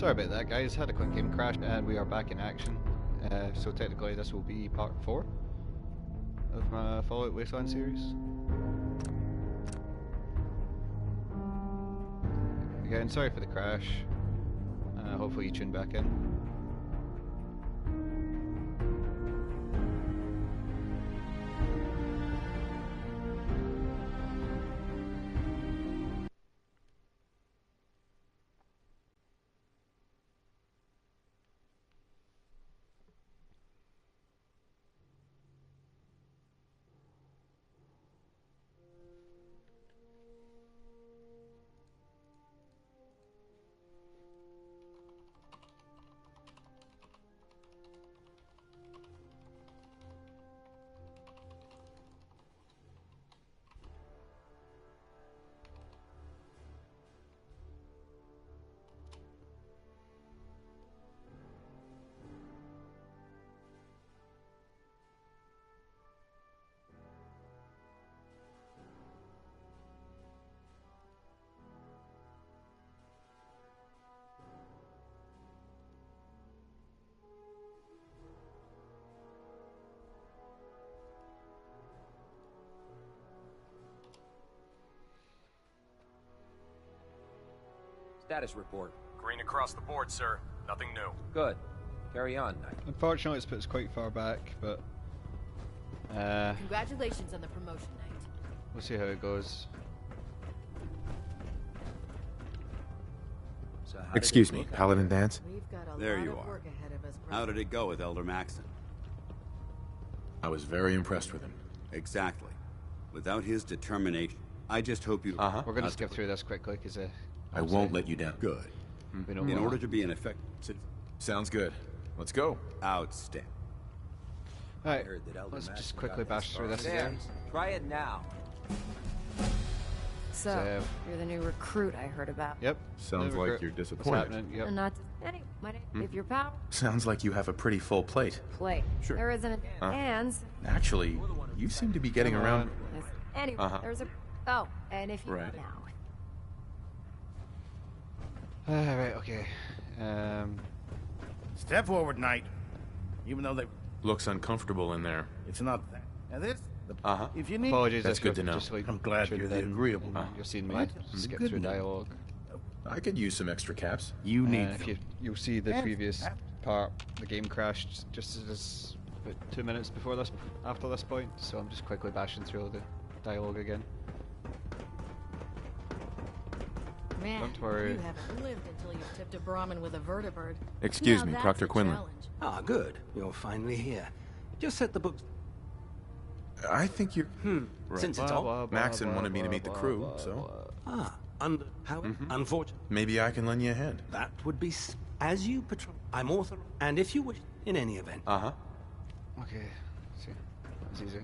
Sorry about that, guys. Had a quick game crash, and we are back in action. So technically, this will be part 4 of my Fallout Wasteland series. Again, sorry for the crash. Hopefully you tune back in. Status report. Green across the board, sir. Nothing new. Good. Carry on, Knight. Unfortunately, it's put us quite far back, but Congratulations on the promotion, Knight. we'll see how it goes. So how Excuse me, Paladin Dance? We've got a There lot you of are. work ahead of us. How did it go with Elder Maxon? I was very impressed with him. Exactly. Without his determination, I just hope you... We're going to skip through this quickly because I won't let you down. Good. we don't In want order to be an effective... Sounds good. Let's go. Outstanding. Alright, heard that Elder let's Maxon just quickly got bash that through this star. again. Try it now. So, you're the new recruit I heard about. Yep. Sounds New like recruit. you're What's disappointed. happening? Yep. And not anyway, my name, if you're power, Sounds like you have a pretty full plate. play. Sure. There isn't a and Actually, you seem to be getting Come around. anyway, there's a and if you Right. now. Alright, okay. Step forward, Knight. Even though they... Looks uncomfortable in there. It's not that. Now this... If you need... Apologies, That's I good should to have know. just, like, I'm glad tuned you're the in. agreeable one. You've seen me Right? skip Good through enough. dialogue. I could use some extra caps. You need If them. you'll see the And- previous part, the game crashed just as about 2 minutes before this, after this point, so I'm just quickly bashing through the dialogue again. Man, Don't worry. you haven't lived until you've tipped a Brahmin with a vertibird. Excuse Now me, that's Proctor a Quinlan. challenge. Ah, good. You're finally here. Just set the books. I think you're... Since it's Blah, all... blah, blah, Maxon blah, wanted me to blah, meet the blah, crew, blah, so... blah. How... Unfortunate. Maybe I can lend you a hand. That would be... As you patrol... I'm author... And if you wish... In any event... Uh-huh. Okay, see, that's easy.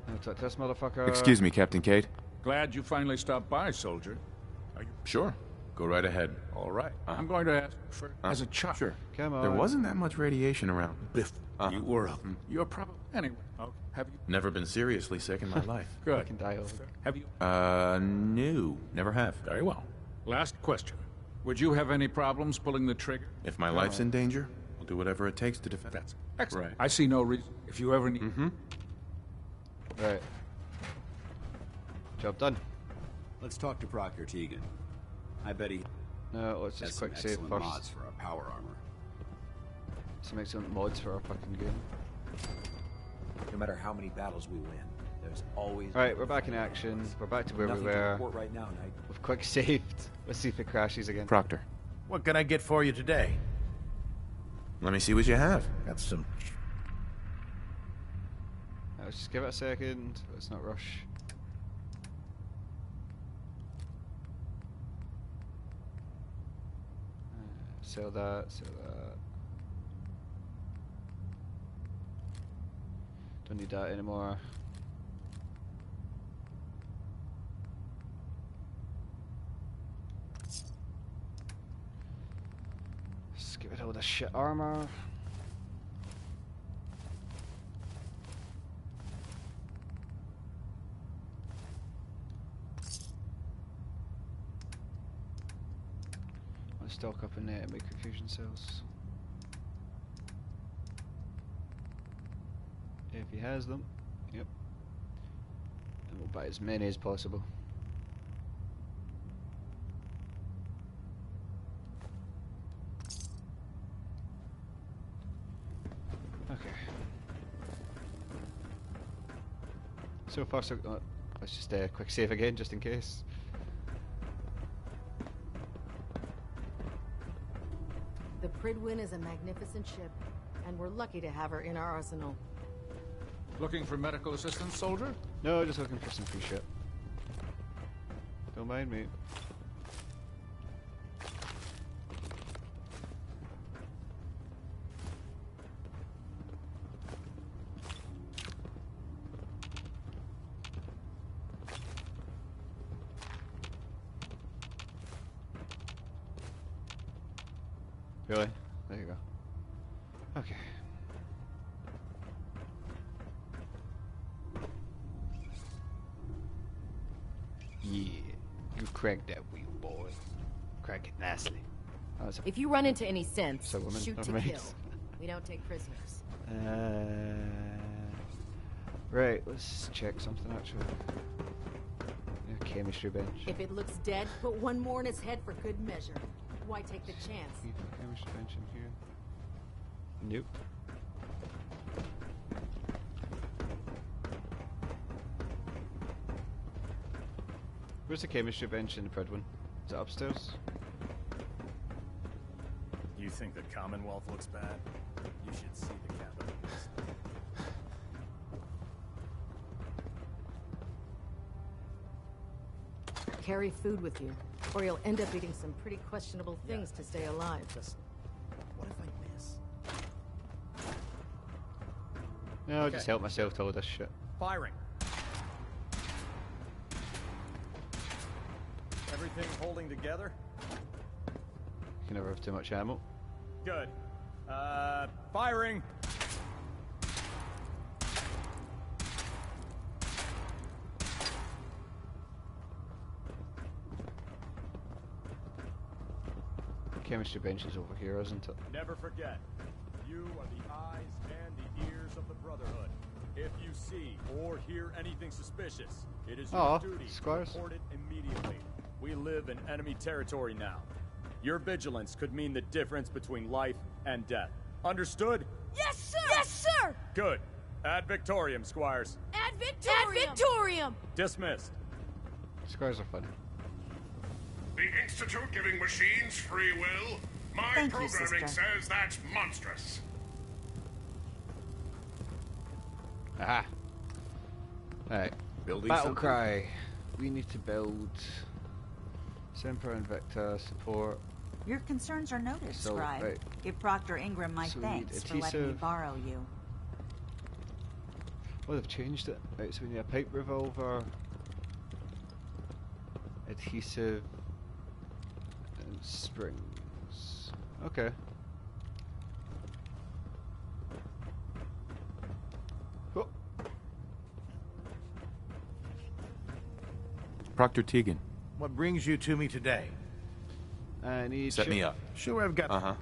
Now talk to this motherfucker. Excuse me, Captain Cade. Glad you finally stopped by, soldier. Sure. Go right ahead. All right. I'm going to ask for as a child. Sure. Come on. There wasn't that much radiation around. Biff, you were up. You're probably anyway. Have you? Never been seriously sick in my life. Good. Fucking dialogue. Have you? No. Never have. Very well. Last question. Would you have any problems pulling the trigger? If my life's in danger, I'll do whatever it takes to defend. That's excellent. Right. I see no reason. If you ever need. Right. Job done. Let's talk to Proctor Tegan. I bet he No, let's has just some quick save excellent first. mods for our power armor. Some excellent mods for our fucking game. No matter how many battles we win, there's always. Alright, we're back in action. We're back to where Nothing we to were. report right now, Knight. We've quick saved. Let's see if it crashes again. Proctor, What can I get for you today? let me see what you have. Got some... Let's just give it a second. Let's not rush. Sell that, sell that. Don't need that anymore. Let's get rid of all this shit armor. Let's stock up in microfusion cells. If he has them, yep. And we'll buy as many as possible. Okay. So far, so let's just quick save again, just in case. The Pridwin is a magnificent ship, and we're lucky to have her in our arsenal. Looking for medical assistance, soldier? No, just looking for some free shit. Don't mind me. Really? There you go. Okay. Yeah, you cracked that wheel, boy. Crack it nicely. Oh, If you run into any sense, it's a woman. shoot Never to mind. kill. We don't take prisoners. Right, let's check something actually. Yeah, chemistry bench. If it looks dead, put one more in its head for good measure. Why take the chance? Keep the chemistry bench in here. Nope. Where's the chemistry bench in the Pridwin? Is it upstairs? You think the Commonwealth looks bad? You should see the capital. Carry food with you, or you'll end up eating some pretty questionable things to stay alive. Just, what if I miss? No, I'll just help myself to all this shit. Firing. Everything holding together? You can never have too much ammo. Good. Firing. Chemistry bench is over here, isn't it? Never forget, you are the eyes and the ears of the Brotherhood. If you see or hear anything suspicious, it is your duty to Squires. report it immediately. We live in enemy territory now. Your vigilance could mean the difference between life and death. Understood? Yes, sir! Yes, sir! Good. Ad Victoriam, Squires. Ad Victorium! Ad Victorium! Dismissed. Squares are funny. The Institute giving machines free will? My programming says that's monstrous. Aha. Alright. Building Battle something? cry. We need to build Semper Invicta support. Your concerns are noted, So, Scribe. right. Give Proctor Ingram my So we need thanks for letting me adhesive. borrow you. Oh, they've changed it. Right, so we need a pipe revolver, adhesive, and springs. Okay. Oh. Proctor Tegan. What brings you to me today? I need Set me up. Sure, I've got... Uh-huh.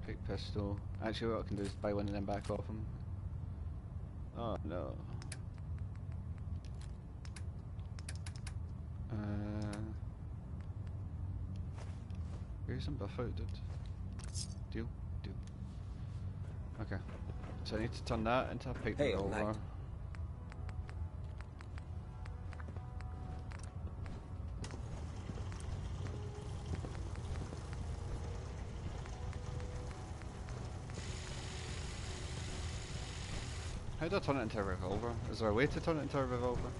pick pistol. Actually, what I can do is buy one and then back off him. Oh no. Here's some buff out, dude. Deal? Deal. Okay. So I need to turn that into a pipe revolver. Knight. How do I turn it into a revolver? Is there a way to turn it into a revolver?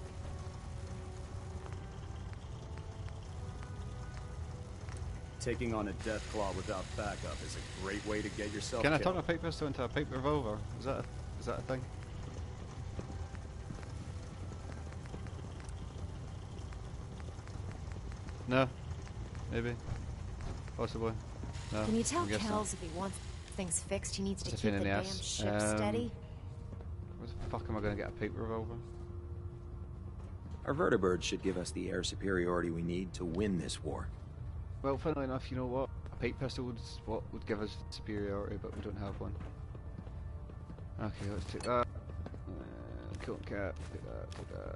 Taking on a death claw without backup is a great way to get yourself Can I killed. turn a pipe pistol into a pipe revolver? Is that a thing? No? Maybe? Possibly? No? Can you tell I guess not. Kells if he wants things fixed, he needs to It's a keep pain the in the damn ass. ship steady? Where the fuck am I gonna get a pipe revolver? Our vertibirds should give us the air superiority we need to win this war. Well, funnily enough, you know what? A pipe pistol is what would give us superiority, but we don't have one. Okay, let's take that. Kill cat. Take that. Take that.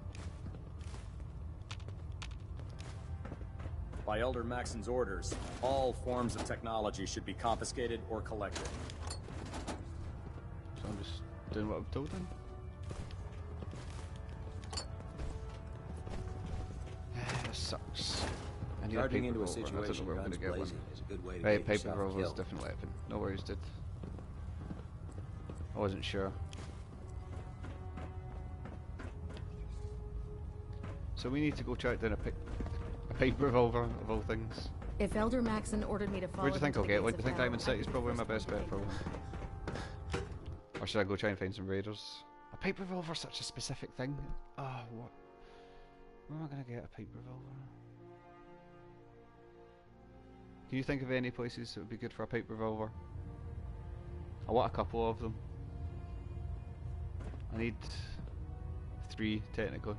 By Elder Maxon's orders, all forms of technology should be confiscated or collected. So I'm just doing what I'm told then. This sucks. I need Charging a into a paper rover. I don't know situation where I'm guns gonna get one. blazing is a good way to Right, get paper yourself rover is killed. different weapon. No worries, dude. I wasn't sure. So we need to go track down a paper revolver of all things. If Elder Maxon ordered me to follow Where do you think him I'll to the get one? gates Do you of think hell, Diamond I City's could probably my trust best him bet to for take one? them. Or should I go try and find some raiders? A pipe revolver, such a specific thing. Oh, what? Where am I gonna get a pipe revolver? Can you think of any places that would be good for a pipe revolver? I want a couple of them. I need 3 technically.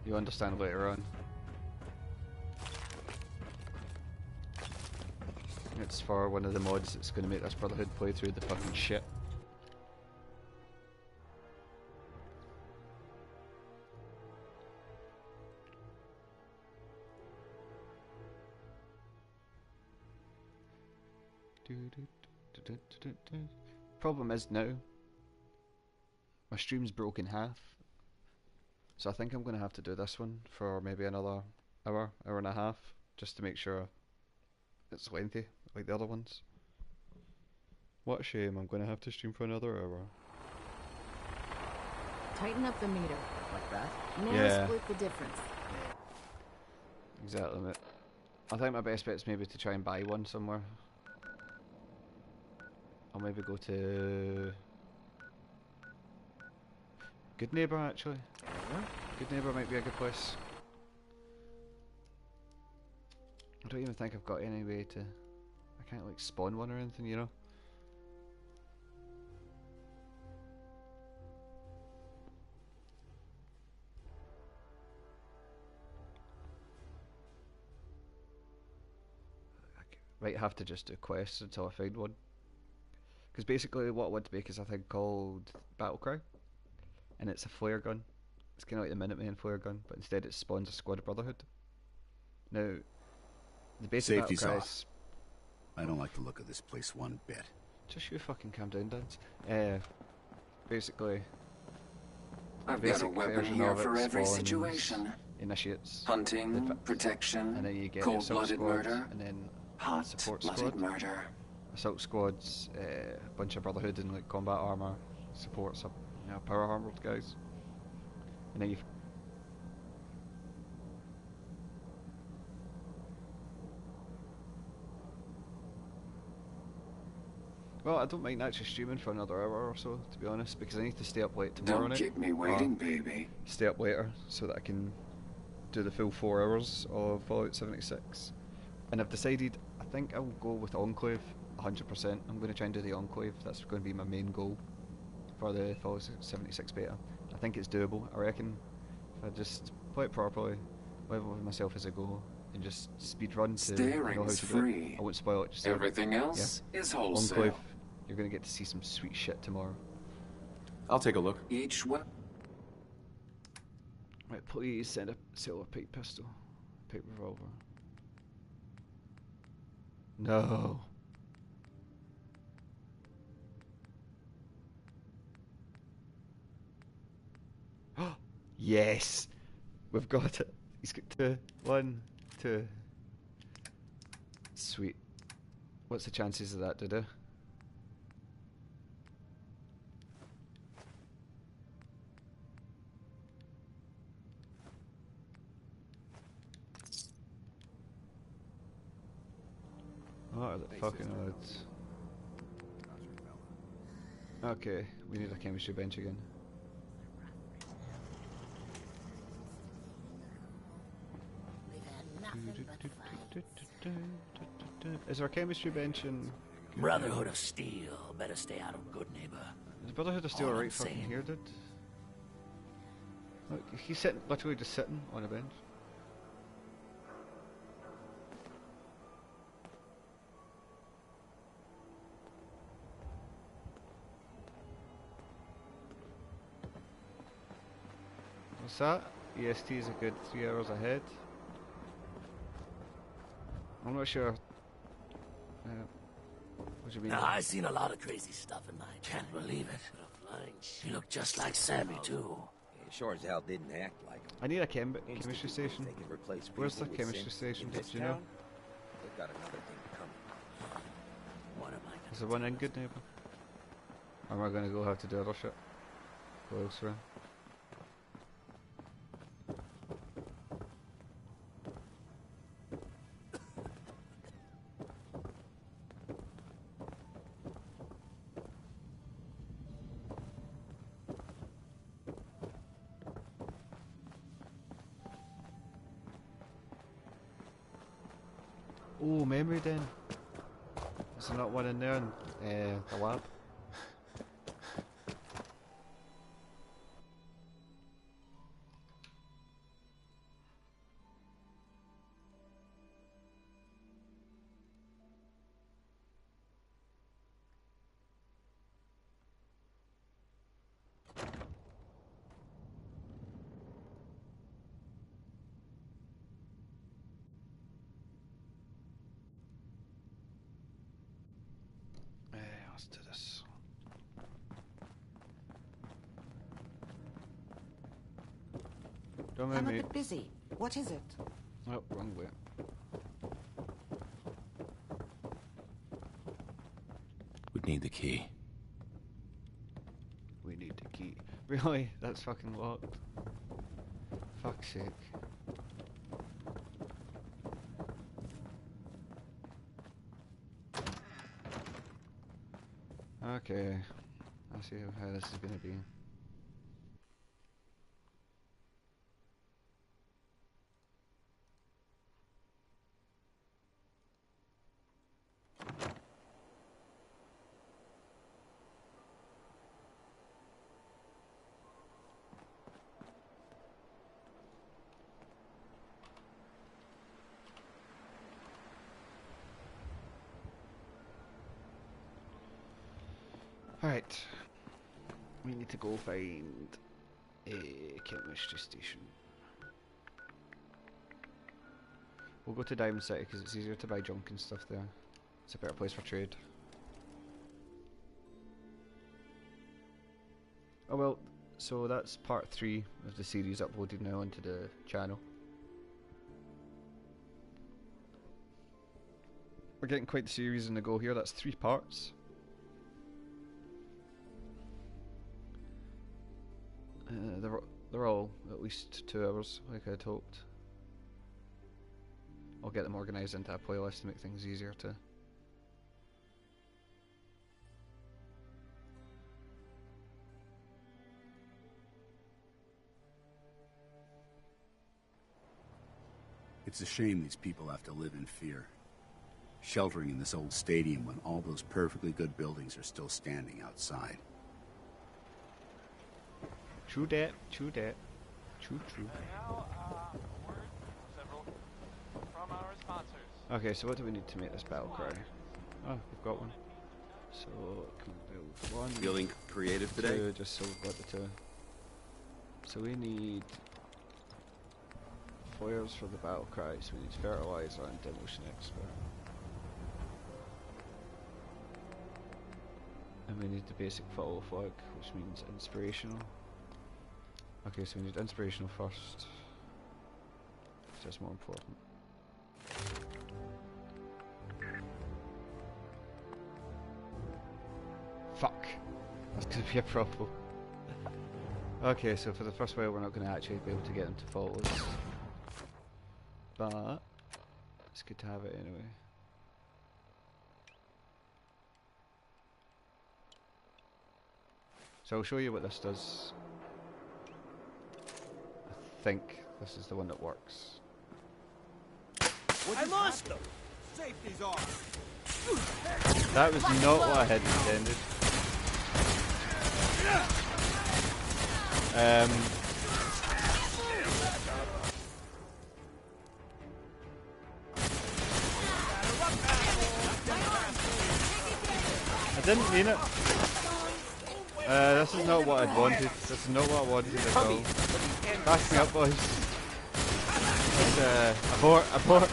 You'll understand later on. It's for one of the mods that's going to make this Brotherhood play through the fucking shit. Problem is now, my stream's broke in half. So I think I'm going to have to do this one for maybe another hour and a half, just to make sure it's lengthy, like the other ones. What a shame, I'm going to have to stream for another hour. Tighten up the meter. Like that? Now Yeah. split the difference. Exactly, mate. I think my best bet's maybe to try and buy one somewhere. I'll maybe go to Good Neighbour, actually. Good Neighbour might be a good place. I don't even think I've got any way to... I can't like spawn one or anything, you know? I might have to just do quests until I find one. Because basically what I want to make is a thing called Battlecry. And it's a flare gun. It's kind of like the Minuteman flare gun, but instead it spawns a squad of Brotherhood. Now, the basic Safety's Battlecry off. is... I don't like the look of this place one bit. Just you fucking calm down, Dance. Basically... I've the got a basic weapon version here of it for every spawns situation. Initiates. Hunting, protection, and then you get assault cold-blooded squads, murder, and then support hot-blooded squad. murder. Assault squads, a bunch of Brotherhood in like combat armor, support some power armored guys. And then you've well, I don't mind actually streaming for another hour or so, to be honest, because I need to stay up late tomorrow Don't night. keep me waiting, baby. Stay up later so that I can do the full 4 hours of Fallout 76. And I've decided, I think I'll go with Enclave 100%. I'm going to try and do the Enclave. That's going to be my main goal for the Fallout 76 beta. I think it's doable. I reckon if I just play it properly, level with myself as I go, and just speed run to know how Steering's to do it. free. I won't spoil it. Just Everything else is wholesale. Enclave, you're going to get to see some sweet shit tomorrow. I'll take a look. Each one. Right, please send a silver pipe pistol. Pipe revolver. No. Yes! We've got it. He's got 2. 1, 2. Sweet. What's the chances of that, Dudu? What are the fucking odds? Okay, we need a chemistry bench again. Is there a chemistry bench in... Brotherhood of Steel. Better stay out of Good Neighbor. Is Brotherhood of Steel All I'm right fucking saying. here, dude? Look, he's sitting, literally just sitting on a bench. What's that? EST is a good 3 hours ahead. I'm not sure. What do you mean? Now, I've seen a lot of crazy stuff in my Can't believe it. She looked just like Sammy, too. He sure as hell didn't act like him. I need a chemistry station. They can replace Where's the people with chemistry sense station? in Do this you know? town? They've got another thing coming. What am I Is there one in Good Neighbor? Or am I gonna go have to do other shit? Go elsewhere? Oh, memory den. Is there not one in there in the lab? Let's do this. Don't I'm mind a me. bit busy. What is it? Oh, wrong way. We need the key. We need the key. Really? That's fucking locked. Fuck's sake. Okay. I'll see how this is gonna be. Alright. We need to go find a chemistry station. We'll go to Diamond City because it's easier to buy junk and stuff there. It's a better place for trade. Oh well, so that's part 3 of the series uploaded now onto the channel. We're getting quite the series in the go here, that's 3 parts. They're all at least 2 hours, like I'd hoped. I'll get them organised into a playlist to make things easier to. It's a shame these people have to live in fear. Sheltering in this old stadium when all those perfectly good buildings are still standing outside. True that, true that. True, true. Now, word several from our sponsors. Okay, so what do we need to make this battle cry? Oh, we've got one. So, can we build one? Feeling creative today? 2, just so we've got the 2. So we need flares for the battle cries, we need fertilizer and demolition expert. And we need the basic follow flag, which means inspirational. Okay, so we need inspirational first. That's more important. Fuck! That's gonna be a problem. Okay, so for the first while we're not gonna actually be able to get them to follow us. But it's good to have it anyway. So I'll show you what this does. I think this is the one that works. I lost them! Safety's off! That was not what I had intended. didn't mean it. This is not what I'd wanted. This is not what I wanted at all. Back me up, boys. Abort, abort.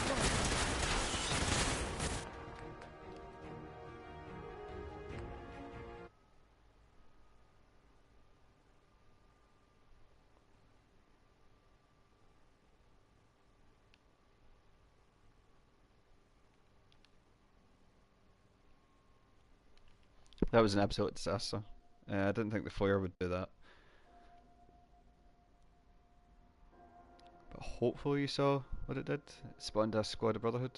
That was an absolute disaster. I didn't think the flare would do that. But hopefully you saw what it did. It spawned a squad of Brotherhood.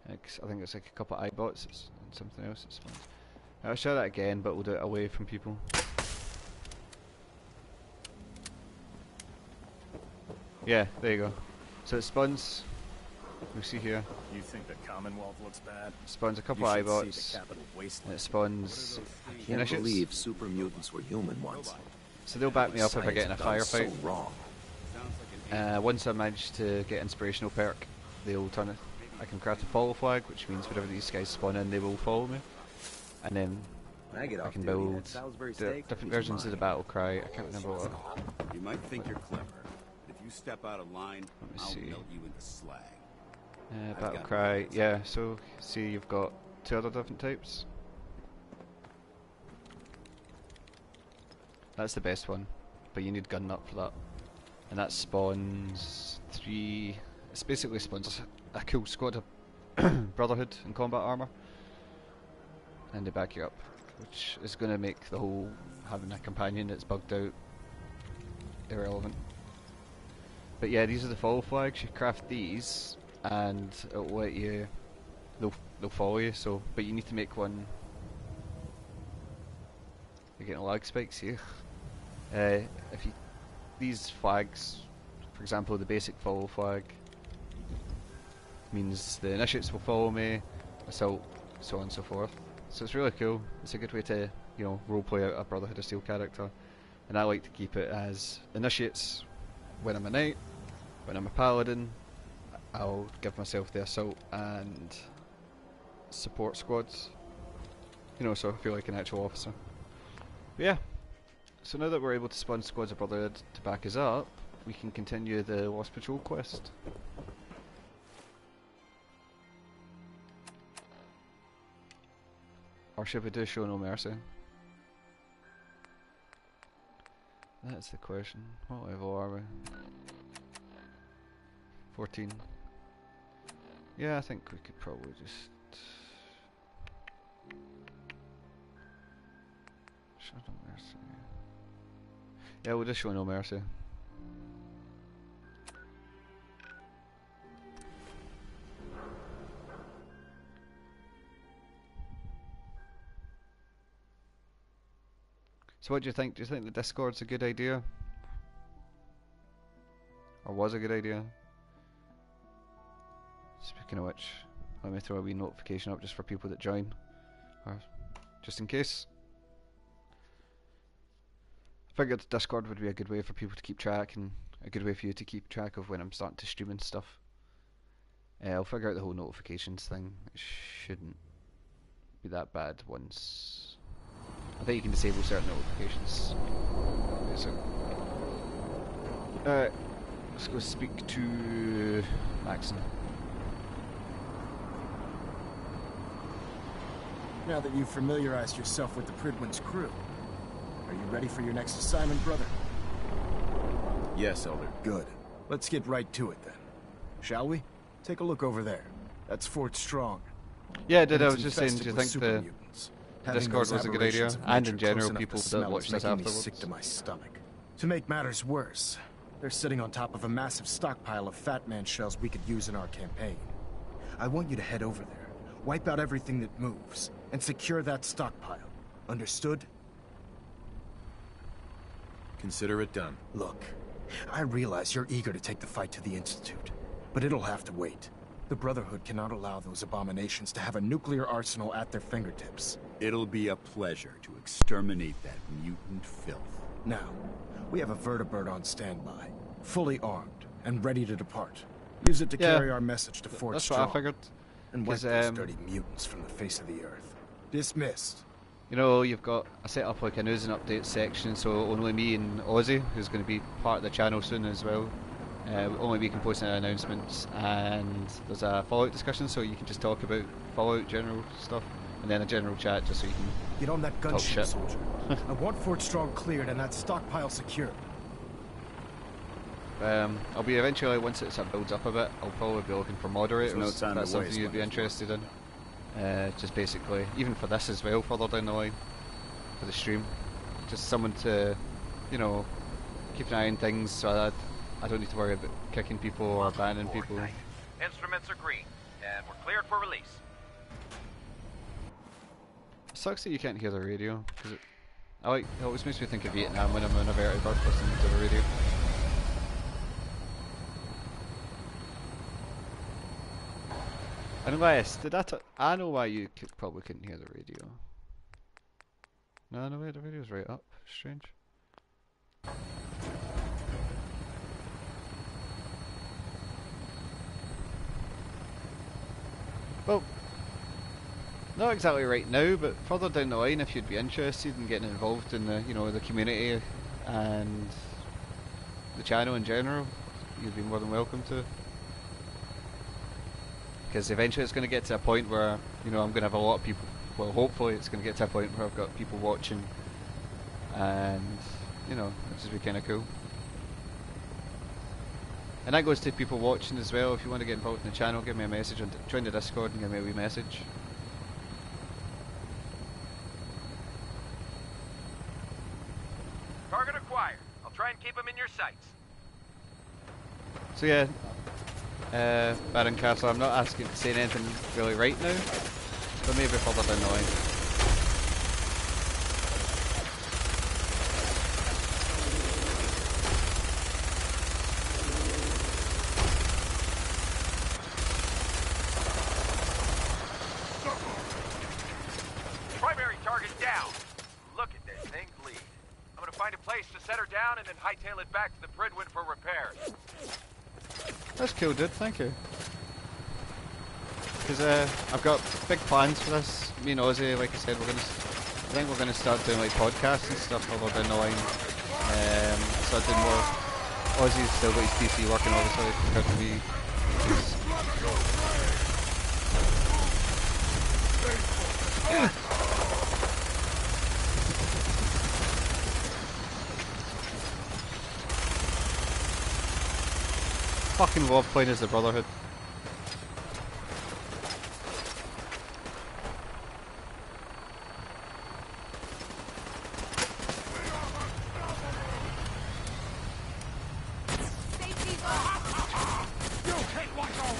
I think it's like a couple of iBots and something else it spawns. I'll show that again, but we'll do it away from people. Yeah, there you go. So it spawns. We see here. You think the Commonwealth looks bad? Spawns a couple of iBots. And it spawns. I can't believe super mutants were human once. So they'll back me up if I get in a firefight. So wrong. Once I manage to get inspirational perk, they'll turn it. I can craft a follow flag, which means whenever these guys spawn in, they will follow me. And then I can build different versions of the battle cry. I can't remember what. You might think you're clever. If you step out of line, I'll melt you into slag. Battle cry, yeah, so see you've got 2 other different types. That's the best one, but you need gun nut for that. And that spawns 3, it basically spawns a cool squad of Brotherhood in combat armor. And they back you up, which is going to make the whole having a companion that's bugged out irrelevant. But yeah, these are the follow flags, you craft these and it'll let you, they'll follow you, so, but you need to make one. You're getting lag spikes here. If you, these flags, for example the basic follow flag, means the initiates will follow me, assault, so on and so forth. So it's really cool, it's a good way to, you know, roleplay out a Brotherhood of Steel character. And I like to keep it as initiates when I'm a knight, when I'm a paladin, I'll give myself the assault and support squads. You know, so I feel like an actual officer. But yeah, so now that we're able to spawn squads of Brotherhood to back us up, we can continue the Lost Patrol quest. Or should we do show no mercy? That's the question. What level are we? 14. Yeah, I think we could probably just show no mercy. Yeah, we'll just show no mercy. So what do you think? Do you think the Discord's a good idea? Or was a good idea? Speaking of which, let me throw a wee notification up just for people that join. Or just in case. I figured Discord would be a good way for people to keep track, and a good way for you to keep track of when I'm starting to stream and stuff. I'll figure out the whole notifications thing. It shouldn't be that bad once. I think you can disable certain notifications. Okay, so alright, let's go speak to Maxon. Now that you've familiarized yourself with the Pridwin's crew, are you ready for your next assignment, brother? Yes, Elder. Good. Let's get right to it then. Shall we? Take a look over there. That's Fort Strong. Yeah, I did. I was just saying, do you think the Discord was a good idea? And in general, people that watch this afterwards. Sick to my stomach. To make matters worse, they're sitting on top of a massive stockpile of Fat Man shells we could use in our campaign. I want you to head over there, wipe out everything that moves, and secure that stockpile. Understood? Consider it done. Look, I realize you're eager to take the fight to the Institute, but it'll have to wait. The Brotherhood cannot allow those abominations to have a nuclear arsenal at their fingertips. It'll be a pleasure to exterminate that mutant filth. Now, we have a vertibird on standby, fully armed and ready to depart. Use it to Yeah, carry our message to Fort that's Strong. what I figured. And wipe 'Cause, those dirty mutants from the face of the earth. Dismissed. You know, you've got I set up like a news and updates section, so only me and Ozzy, who's going to be part of the channel soon as well, only we can post any announcements. And there's a Fallout discussion, so you can just talk about Fallout general stuff, and then a general chat just so you can Get on that talk gunship, shit. soldier. I want Fort Strong cleared and that stockpile secured. I'll be eventually, once it sort of builds up a bit, I'll probably be looking for moderators. There's no If time that's to something waste you'd be when it's interested in. Just basically, even for this as well, further down the line, for the stream, just someone to, you know, keep an eye on things so that I don't need to worry about kicking people or banning people. Instruments are green, and we're cleared for release. It sucks that you can't hear the radio, because it always makes me think of Vietnam when I'm in a vertibird listening to the radio. Unless, I know why you probably couldn't hear the radio. No, wait, the radio's right up. Strange. Well, not exactly right now, but further down the line, if you'd be interested in getting involved in the, you know, the community and the channel in general, you'd be more than welcome to. Because eventually it's going to get to a point where, you know, I'm going to have a lot of people, well, hopefully it's going to get to a point where I've got people watching, and, you know, it's just be kind of cool. And that goes to people watching as well. If you want to get involved in the channel, give me a message, and join the Discord and give me a wee message. Target acquired. I'll try and keep them in your sights. So yeah, Baron Castle, I'm not asking to say anything really right now, but maybe further down the line. Primary target down. Look at this thing bleed. I'm gonna find a place to set her down and then hightail it back to the Pridwin for repairs. That's cool, dude. Thank you. Because I've got big plans for this. Me and Ozzy, like I said, I think we're gonna start doing like podcasts and stuff further down the line. Start doing more. Ozzy's still got his PC working, obviously, compared to me. Fucking love playing as the Brotherhood.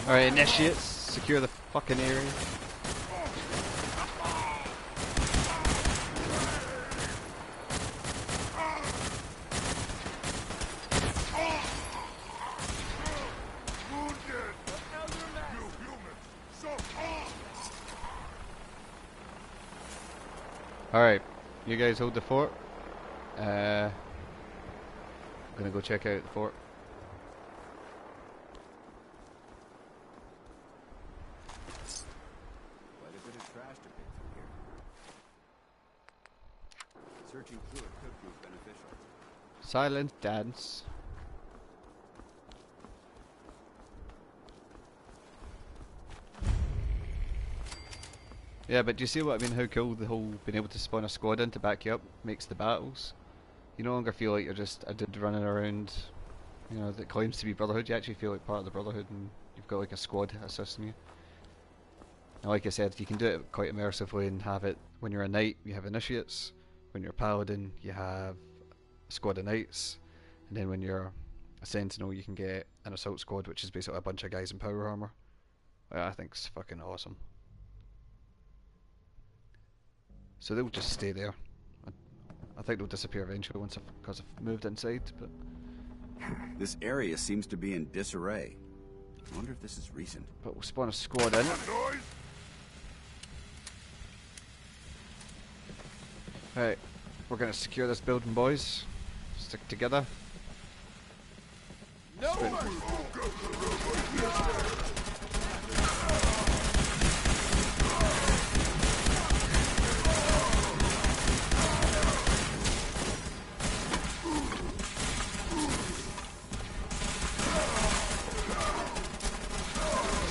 Alright, initiates, secure the fucking area. Alright, you guys hold the fort. I'm gonna go check out the fort. Quite a bit of trash to pick through here. Searching through it could prove beneficial. Silent dance. Yeah, but do you see what I mean? How cool the whole being able to spawn a squad in to back you up makes the battles. You no longer feel like you're just a dude running around, you know, that claims to be Brotherhood. You actually feel like part of the Brotherhood, and you've got like a squad assisting you. And like I said, you can do it quite immersively and have it when you're a knight, you have initiates. When you're a paladin, you have a squad of knights. And then when you're a sentinel, you can get an assault squad, which is basically a bunch of guys in power armor. I think it's fucking awesome. So they'll just stay there. I think they'll disappear eventually once because I've moved inside, but... This area seems to be in disarray. I wonder if this is recent. But we'll spawn a squad in. Right, we're gonna secure this building, boys. Stick together. See,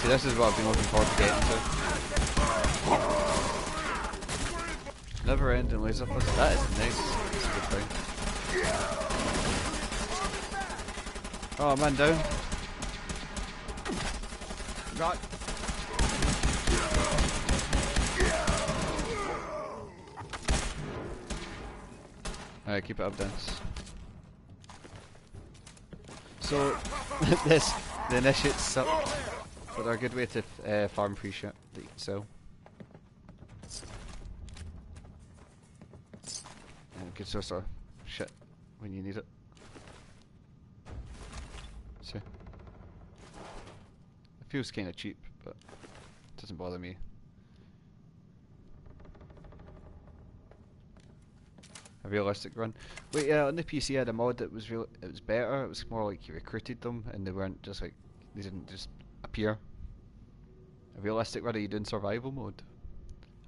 this is what I've been looking forward to getting to. Never ending laser fist. That is nice. That's a good thing. Oh, man down. Got. Alright, keep it up, Dance. So, the initiates suck, but they're a good way to farm free shit that you can sell. And good source of shit when you need it. See? It feels kinda cheap, but it doesn't bother me. A realistic run. Wait, yeah, on the PC I had a mod that was real. It was better. It was more like you recruited them, and they weren't just like they didn't just appear. A realistic run. Are you doing survival mode?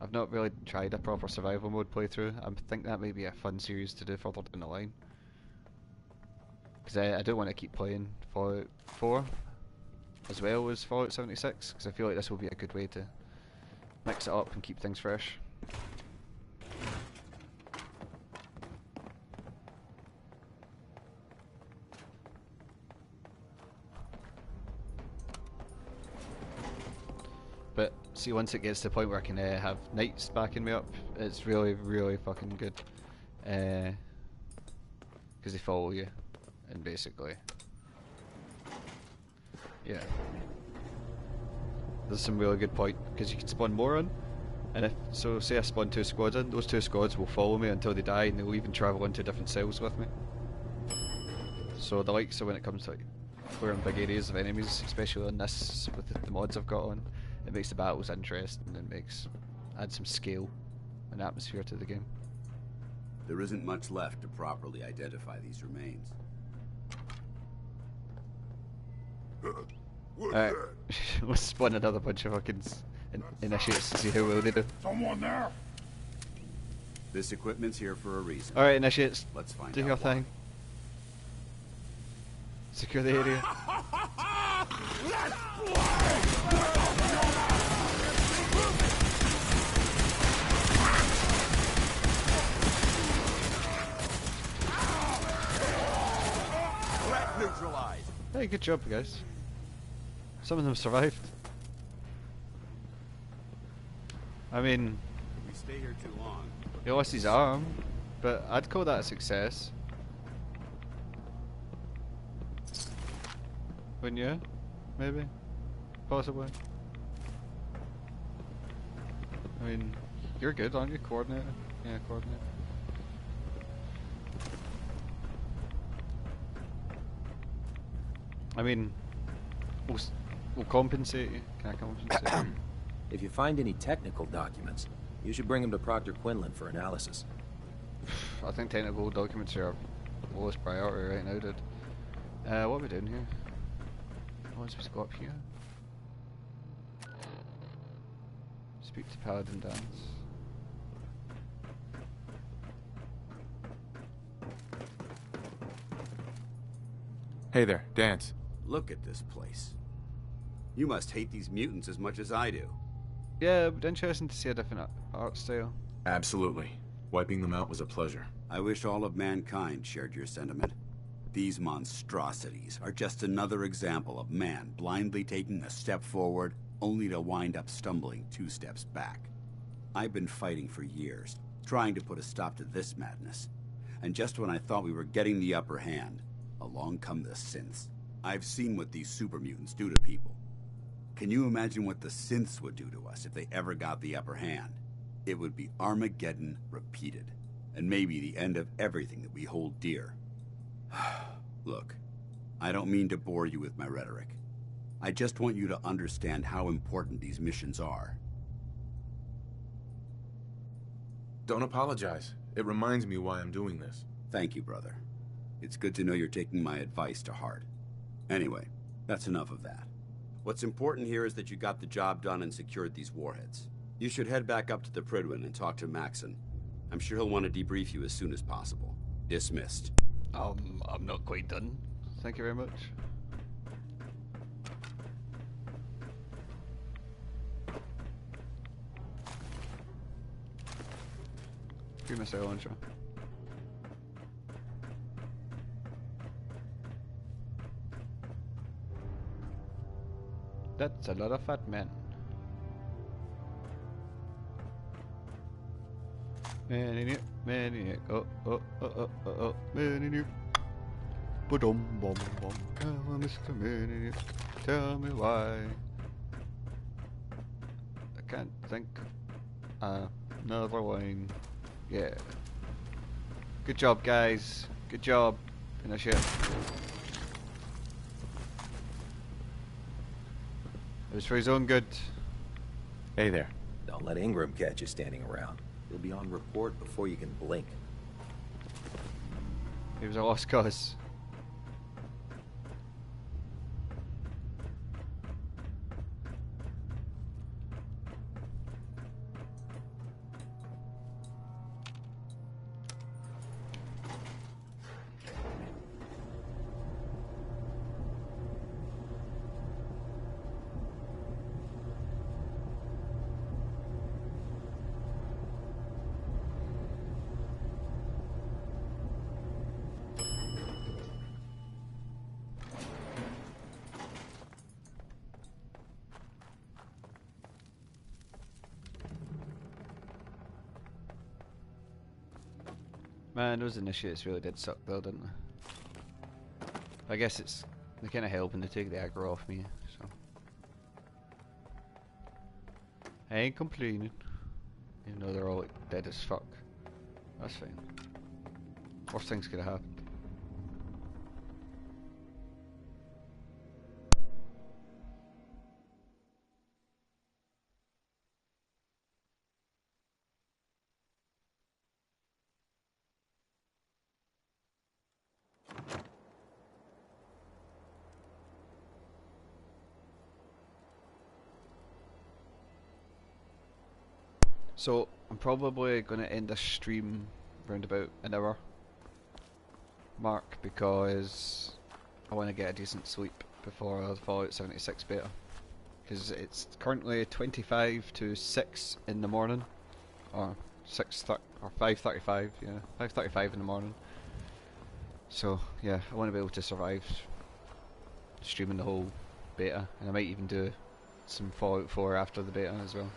I've not really tried a proper survival mode playthrough. I think that may be a fun series to do further down the line. Because I don't want to keep playing Fallout 4 as well as Fallout 76. Because I feel like this will be a good way to mix it up and keep things fresh. But see, once it gets to the point where I can have knights backing me up, it's really, really fucking good. Because they follow you, and basically, yeah. There's some really good point, because you can spawn more in, and if, so say I spawn 2 squads in, those 2 squads will follow me until they die, and they'll even travel into different cells with me. So the likes of when it comes to like clearing big areas of enemies, especially on this, with the mods I've got on, it makes the battles interesting and adds some scale and atmosphere to the game. There isn't much left to properly identify these remains. Alright, let's spawn another bunch of fucking initiates to see how well they do. Someone there? This equipment's here for a reason. Alright, initiates, let's find do out your why. thing. Secure the area. Neutralized. Hey, good job, guys. Some of them survived. I mean, We stay here too long. he lost his arm, but I'd call that a success. Wouldn't you? Maybe? Possibly? I mean, you're good, aren't you? Coordinator? Yeah, coordinator. I mean, we'll compensate you. Can I compensate you? If you find any technical documents, you should bring them to Proctor Quinlan for analysis. I think technical documents are lowest priority right now, dude. What are we doing here? Oh, I'm supposed to go up here. Speak to Paladin Dance. Hey there, Dance. Look at this place. You must hate these mutants as much as I do. Yeah, but interesting to see a different art style. Absolutely. Wiping them out was a pleasure. I wish all of mankind shared your sentiment. These monstrosities are just another example of man blindly taking a step forward, only to wind up stumbling 2 steps back. I've been fighting for years, trying to put a stop to this madness. And just when I thought we were getting the upper hand, along come the synths. I've seen what these super mutants do to people. Can you imagine what the synths would do to us if they ever got the upper hand? It would be Armageddon repeated, and maybe the end of everything that we hold dear. Look, I don't mean to bore you with my rhetoric. I just want you to understand how important these missions are. Don't apologize. It reminds me why I'm doing this. Thank you, brother. It's good to know you're taking my advice to heart. Anyway, that's enough of that. What's important here is that you got the job done and secured these warheads. You should head back up to the Prydwen and talk to Maxon. I'm sure he'll want to debrief you as soon as possible. Dismissed. I'm not quite done. Thank you very much. Free missile launcher. That's a lot of fat men. Man in it, oh, man in it. Ba-dum, bum, bum. Oh, Mr. Man in it, tell me why. I can't think of another line. Yeah. Good job, guys. Good job. Finish it. It was for his own good. Hey there. Don't let Ingram catch you standing around. You'll be on report before you can blink. He was a lost cause. Man, those initiates really did suck though, didn't they? I guess they kind of helping to take the aggro off me, so I ain't complaining. Even though they're all like, dead as fuck. That's fine. Worst things could have happened. So I'm probably going to end this stream around about an hour mark because I want to get a decent sleep before the Fallout 76 beta, because it's currently 25 to 6 in the morning, or 5:35, yeah, 5:35 in the morning. So yeah, I want to be able to survive streaming the whole beta, and I might even do some Fallout 4 after the beta as well.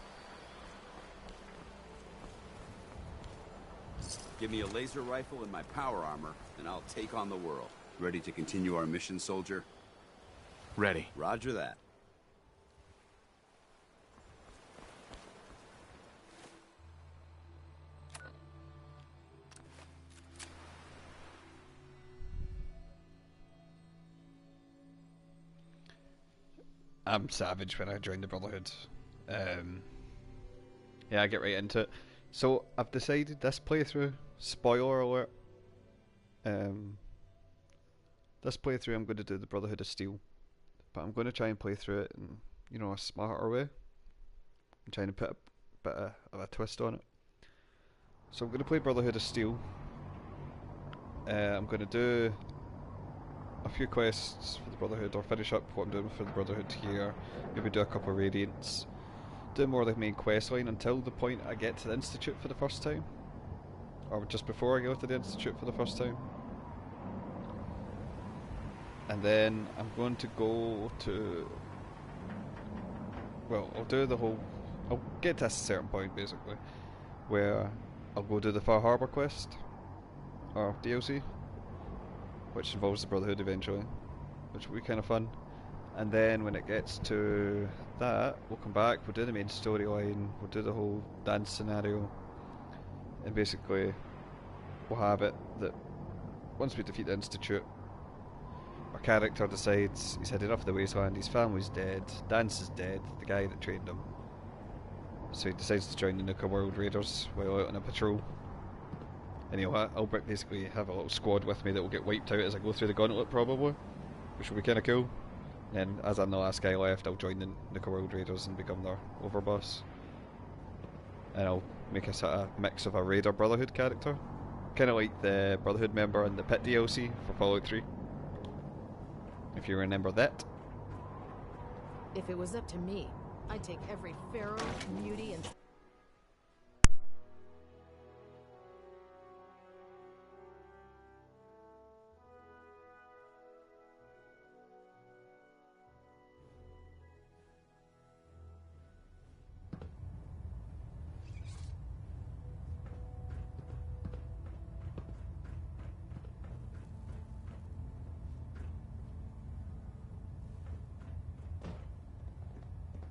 Give me a laser rifle and my power armor, and I'll take on the world. Ready to continue our mission, soldier? Ready. Roger that. I'm savage when I joined the Brotherhood. Yeah, I get right into it. So I've decided this playthrough, spoiler alert, this playthrough I'm going to do the Brotherhood of Steel, but I'm going to try and play through it in, you know, a smarter way. I'm trying to put a bit of a twist on it. So I'm going to play Brotherhood of Steel. I'm going to do a few quests for the Brotherhood, or finish up what I'm doing for the Brotherhood here, maybe do a couple of Radiants. Do more of the main quest line until the point I get to the Institute for the first time, or just before I go to the Institute for the first time, and then I'm going to go to, well, I'll get to a certain point basically where I'll go do the Far Harbor quest, or DLC, which involves the Brotherhood eventually, which will be kind of fun. And then when it gets to that, we'll come back, we'll do the main storyline, we'll do the whole dance scenario, and basically we'll have it that once we defeat the Institute, our character decides he's had enough of the Wasteland, his family's dead, Dance is dead, the guy that trained him, so he decides to join the Nuka World Raiders while out on a patrol. And I'll basically have a little squad with me that will get wiped out as I go through the gauntlet probably. which will be kind of cool. And as I'm the last guy left, I'll join the Nuka World Raiders and become their overboss. And I'll make a sort of mix of a Raider Brotherhood character. Kind of like the Brotherhood member in the Pit DLC for Fallout 3. If you remember that. If it was up to me, I'd take every pharaoh, mutie, and...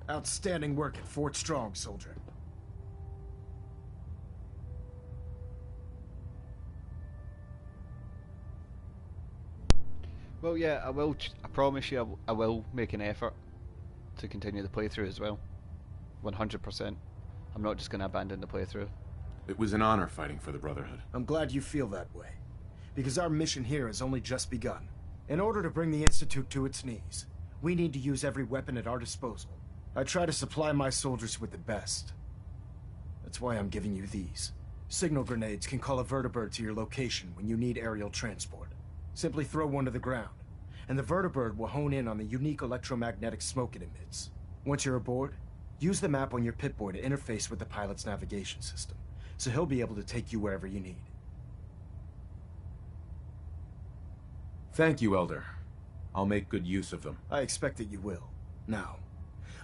Outstanding work at Fort Strong, soldier. Well, yeah, I will. I promise you, I will make an effort to continue the playthrough as well. 100%. I'm not just going to abandon the playthrough. It was an honor fighting for the Brotherhood. I'm glad you feel that way, because our mission here has only just begun. In order to bring the Institute to its knees, we need to use every weapon at our disposal. I try to supply my soldiers with the best. That's why I'm giving you these. Signal grenades can call a vertibird to your location when you need aerial transport. Simply throw one to the ground, and the vertibird will hone in on the unique electromagnetic smoke it emits. Once you're aboard, use the map on your Pip-Boy to interface with the pilot's navigation system, so he'll be able to take you wherever you need. Thank you, Elder. I'll make good use of them. I expect that you will. Now,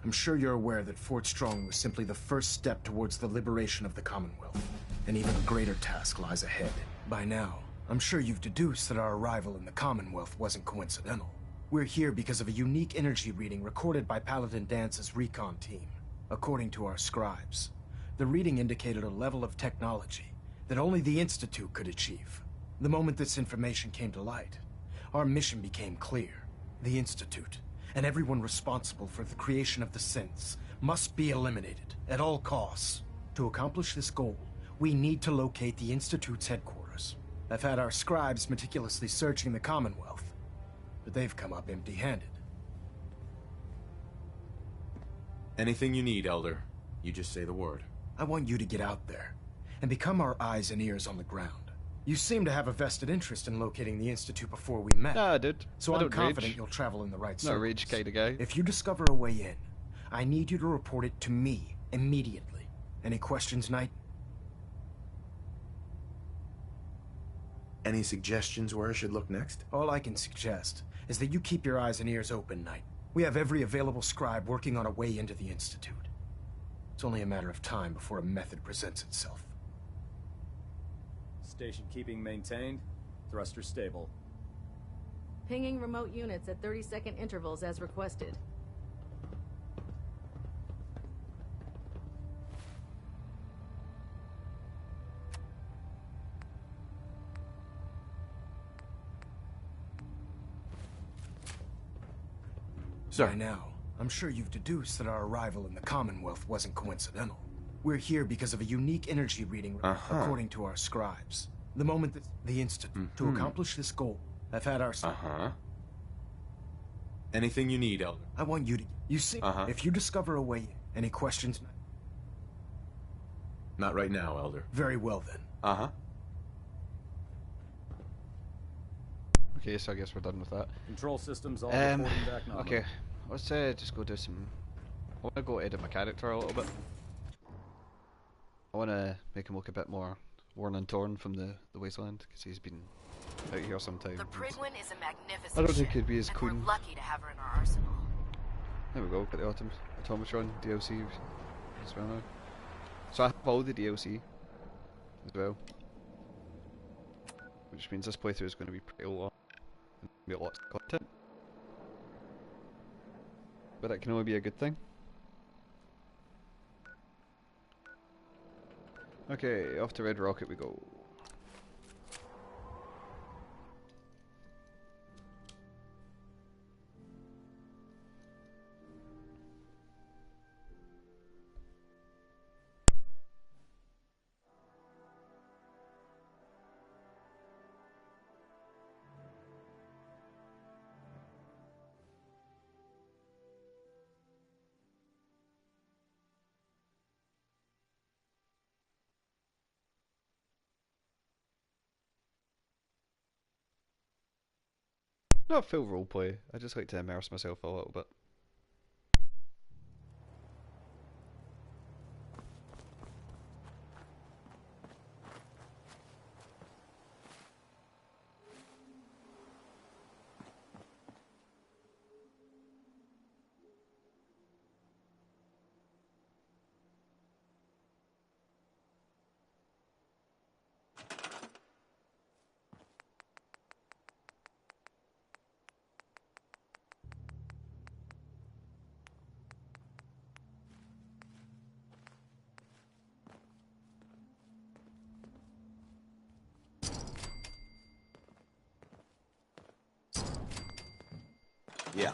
I'm sure you're aware that Fort Strong was simply the first step towards the liberation of the Commonwealth. An even greater task lies ahead. By now, I'm sure you've deduced that our arrival in the Commonwealth wasn't coincidental. We're here because of a unique energy reading recorded by Paladin Dance's recon team. According to our scribes, the reading indicated a level of technology that only the Institute could achieve. The moment this information came to light, our mission became clear. The Institute, and everyone responsible for the creation of the synths, must be eliminated at all costs. To accomplish this goal, we need to locate the Institute's headquarters. I've had our scribes meticulously searching the Commonwealth, but they've come up empty-handed. Anything you need, Elder. You just say the word. I want you to get out there and become our eyes and ears on the ground. You seem to have a vested interest in locating the Institute before we met. Nah, I did. So I I'm don't confident rage. you'll travel in the right Not a rage circles. kind of guy. If you discover a way in, I need you to report it to me immediately. Any questions, Knight? Any suggestions where I should look next? All I can suggest is that you keep your eyes and ears open, Knight. We have every available scribe working on a way into the Institute. It's only a matter of time before a method presents itself. Station keeping maintained. Thruster stable. Pinging remote units at 30-second intervals as requested. Sir. By now, I'm sure you've deduced that our arrival in the Commonwealth wasn't coincidental. We're here because of a unique energy reading according to our scribes. The moment that the Institute, to accomplish this goal, I've had our... Anything you need, Elder. I want you to... You see, if you discover a way... Any questions? Not right now, Elder. Very well, then. Okay, so I guess we're done with that. Control systems all reporting back normal. Okay, let's just go do some... I want to go edit my character a little bit. I want to make him look a bit more worn and torn from the Wasteland, because he's been out here some time. The Pridwin is a magnificent I don't think ship, he'd be as and queen. we're lucky to have her in our arsenal. There we go, got the Automatron DLC as well now. So I have all the DLC as well, which means this playthrough is going to be pretty long. There'll be lots of content, but that can only be a good thing. Okay, off to Red Rocket we go. Not full roleplay. I just like to immerse myself a little bit. Yeah.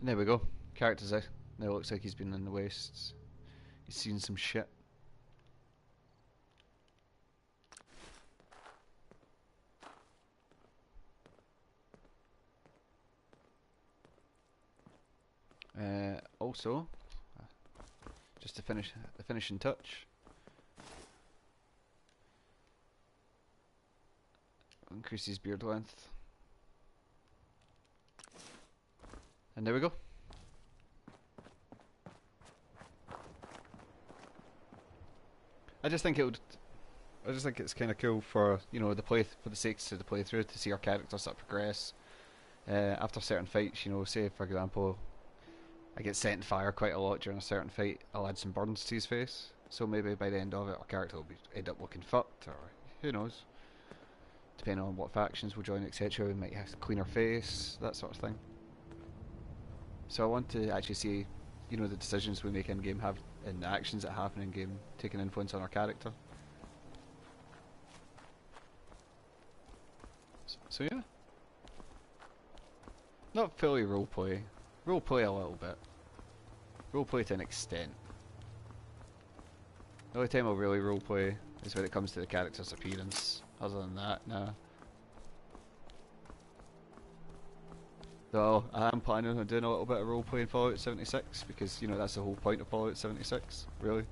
And there we go. Character's out. Now it looks like he's been in the wastes. He's seen some shit. Also, just to finish the finishing touch, increase his beard length, and there we go. I just think it's kind of cool for for the sakes of the playthrough to see our characters sort of progress after certain fights. Say for example, I get set on fire quite a lot during a certain fight. I'll add some burns to his face, so maybe by the end of it, our character will end up looking fucked, or who knows. Depending on what factions we'll join, etc. We might have to clean our face, that sort of thing. So I want to actually see, the decisions we make in game have, and the actions that happen in game, take an influence on our character. So yeah. Not fully roleplay. Roleplay a little bit. Roleplay to an extent. The only time I'll really roleplay is when it comes to the character's appearance. Other than that, nah. Though I am planning on doing a little bit of roleplay in Fallout 76 because that's the whole point of Fallout 76, really.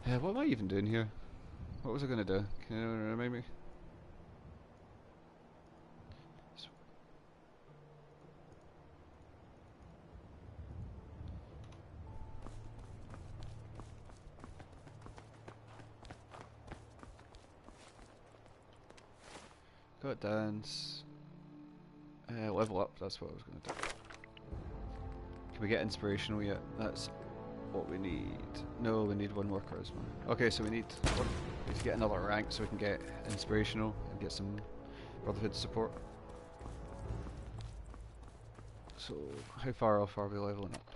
What am I even doing here? What was I gonna do? Can anyone remind me? Got dance. Level up, that's what I was going to do. Can we get inspirational yet? That's what we need. No, we need one more charisma. Okay, so we need to get another rank so we can get inspirational and get some Brotherhood support. So, how far off are we leveling up?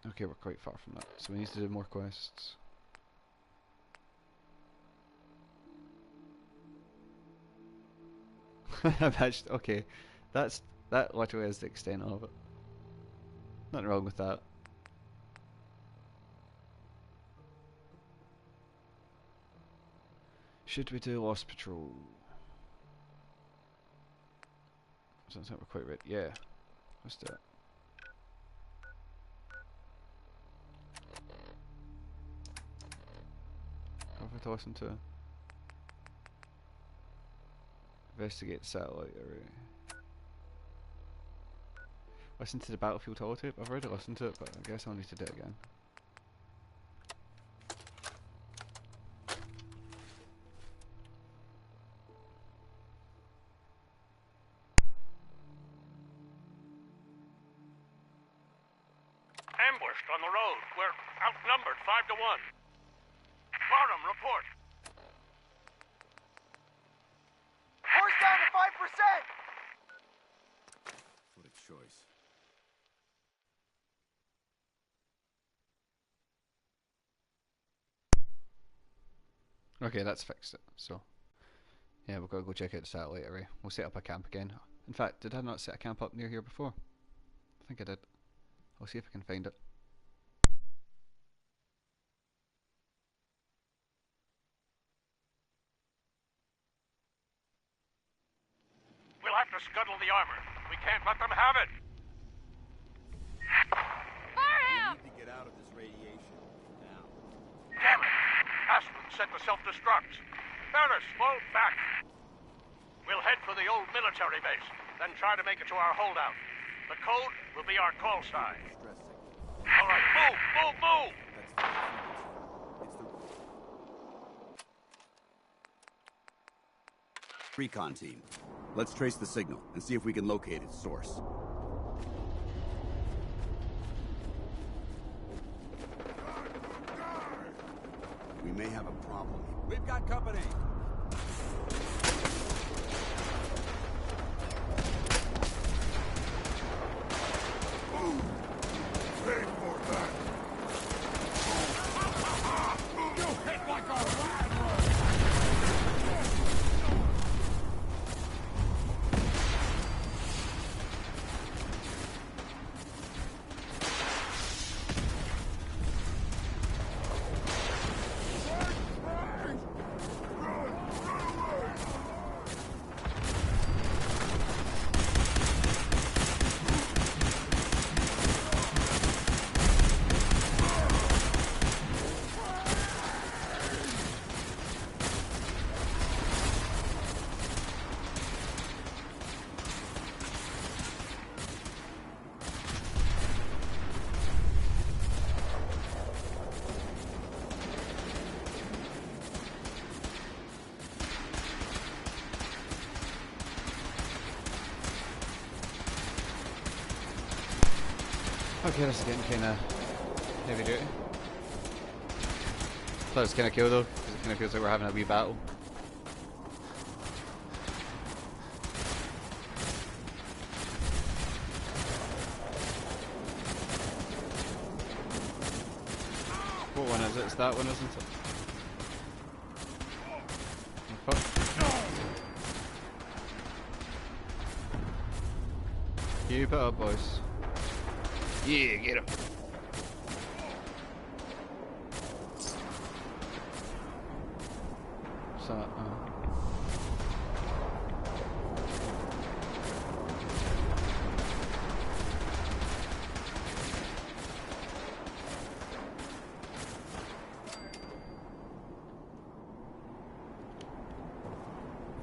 Okay, we're quite far from that, so we need to do more quests. Okay, that literally is the extent of it. Nothing wrong with that. Should we do Lost Patrol? Doesn't think we're quite ready. Yeah, let's do it. What have I to listen to? Investigate the satellite array. Listen to the battlefield holotape? I've already listened to it, but I guess I'll need to do it again. Ambushed on the road. We're outnumbered 5 to 1. Barnum, report. Horse down to 5%! What a choice. Okay, that's fixed it. So, yeah, we've got to go check out the satellite array. We'll set up a camp again. In fact, did I not set a camp up near here before? I think I did. I'll see if I can find it. We'll have to scuttle the armor. We can't let them have it. We need to get out of this radiation now. Damn it! Aspen set the self-destructs. Ferris, fall back. We'll head for the old military base, then try to make it to our holdout. The code will be our call sign. All right, move, move, move! Recon team. Let's trace the signal and see if we can locate its source. We may have a problem. We've got company. Pay for that! You hit like a rat! Okay, this is getting kinda heavy duty. Thought it was kinda cool though, because it kinda feels like we're having a wee battle. What one is it? It's that one, isn't it? Oh, fuck. Keep it up, boys. Yeah, get him. So,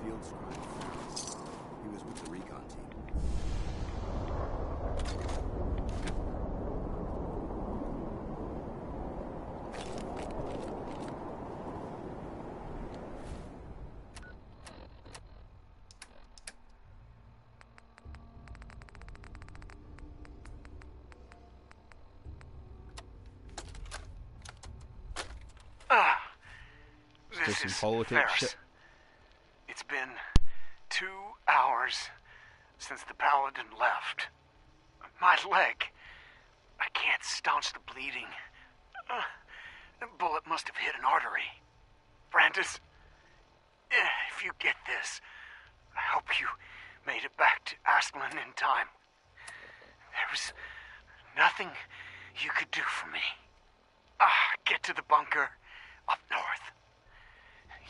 Field scribe. He was with the recon team. do This some is holotape Ferris. shit. It's been 2 hours since the paladin left. My leg. I can't staunch the bleeding. The bullet must have hit an artery. Brandis, if you get this, I hope you made it back to Wasteland in time. There was nothing you could do for me. Get to the bunker up north.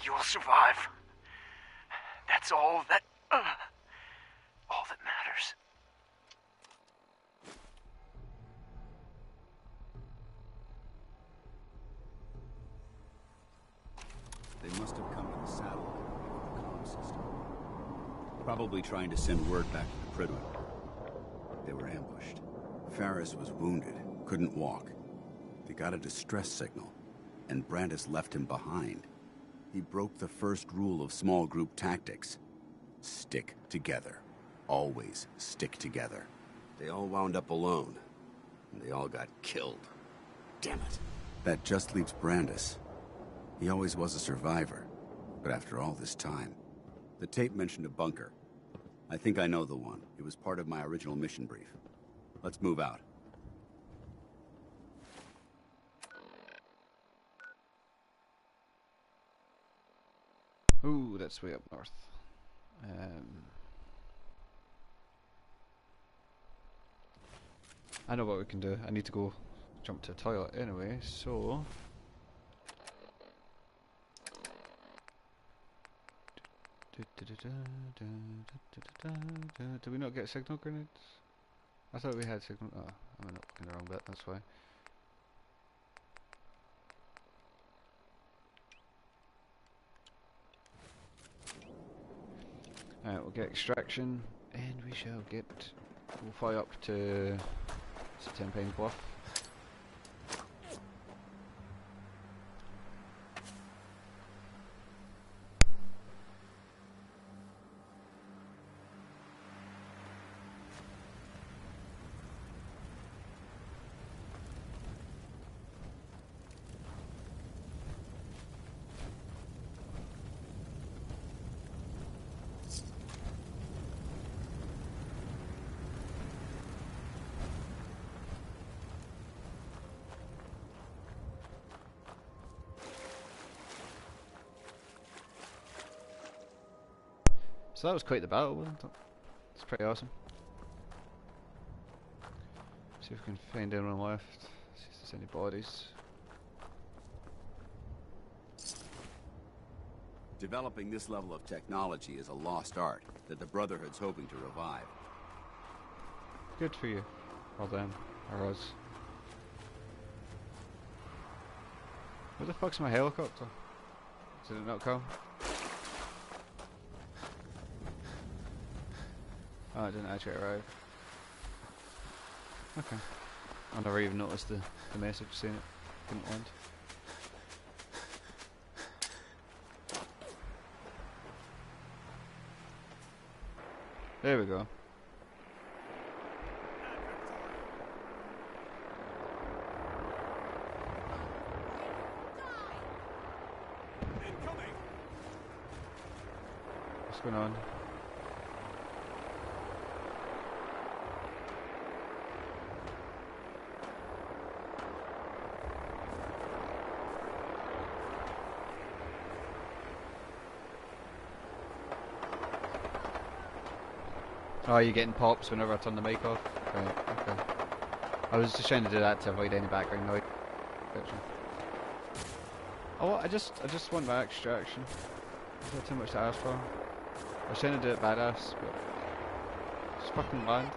You'll survive. That's all that matters. They must have come to the satellite with the comm system. Probably trying to send word back to the Pridwin. They were ambushed. Ferris was wounded, couldn't walk. They got a distress signal, and Brandis left him behind. He broke the first rule of small group tactics. Stick together. Always stick together. They all wound up alone, and they all got killed. Damn it. That just leaves Brandis. He always was a survivor, but after all this time... The tape mentioned a bunker. I think I know the one. It was part of my original mission brief. Let's move out. Ooh, that's way up north. I know what we can do. I need to go jump to the toilet anyway, so... Did we not get signal grenades? I thought we had signal... Oh, I'm looking the wrong bit, that's why. Alright, we'll get extraction, and we shall get... We'll fly up to... St. Payne's Bluff. So that was quite the battle, wasn't it? It's pretty awesome. See if we can find anyone left. See if there's any bodies. Developing this level of technology is a lost art that the Brotherhood's hoping to revive. Good for you. Well done. Or us. Where the fuck's my helicopter? Did it not come? Oh, it didn't actually arrive. Okay. I never even noticed the message saying it didn't land. There we go. What's going on? Oh, you're getting pops whenever I turn the mic off? Right, okay. I was just trying to do that to avoid any background noise. Oh, I just want my extraction. Is that too much to ask for? I was trying to do it badass, but... Just fucking land.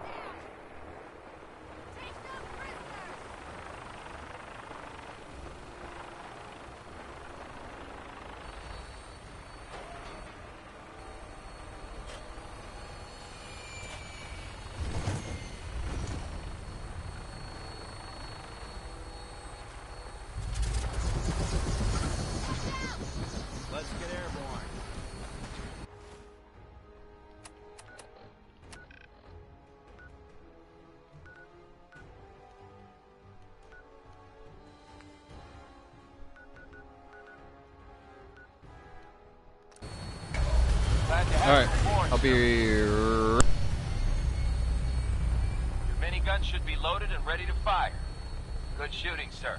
Alright, I'll be... Your minigun should be loaded and ready to fire. Good shooting, sir.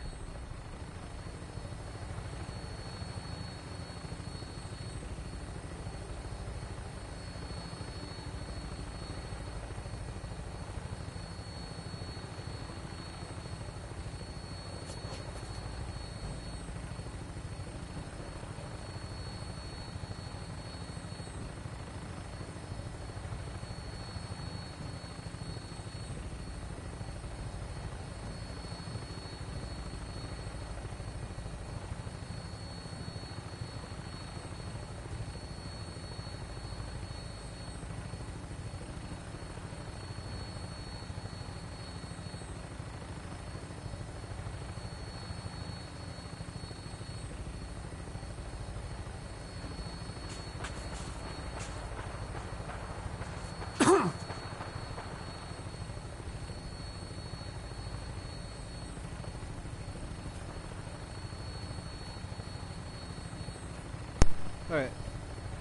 Alright,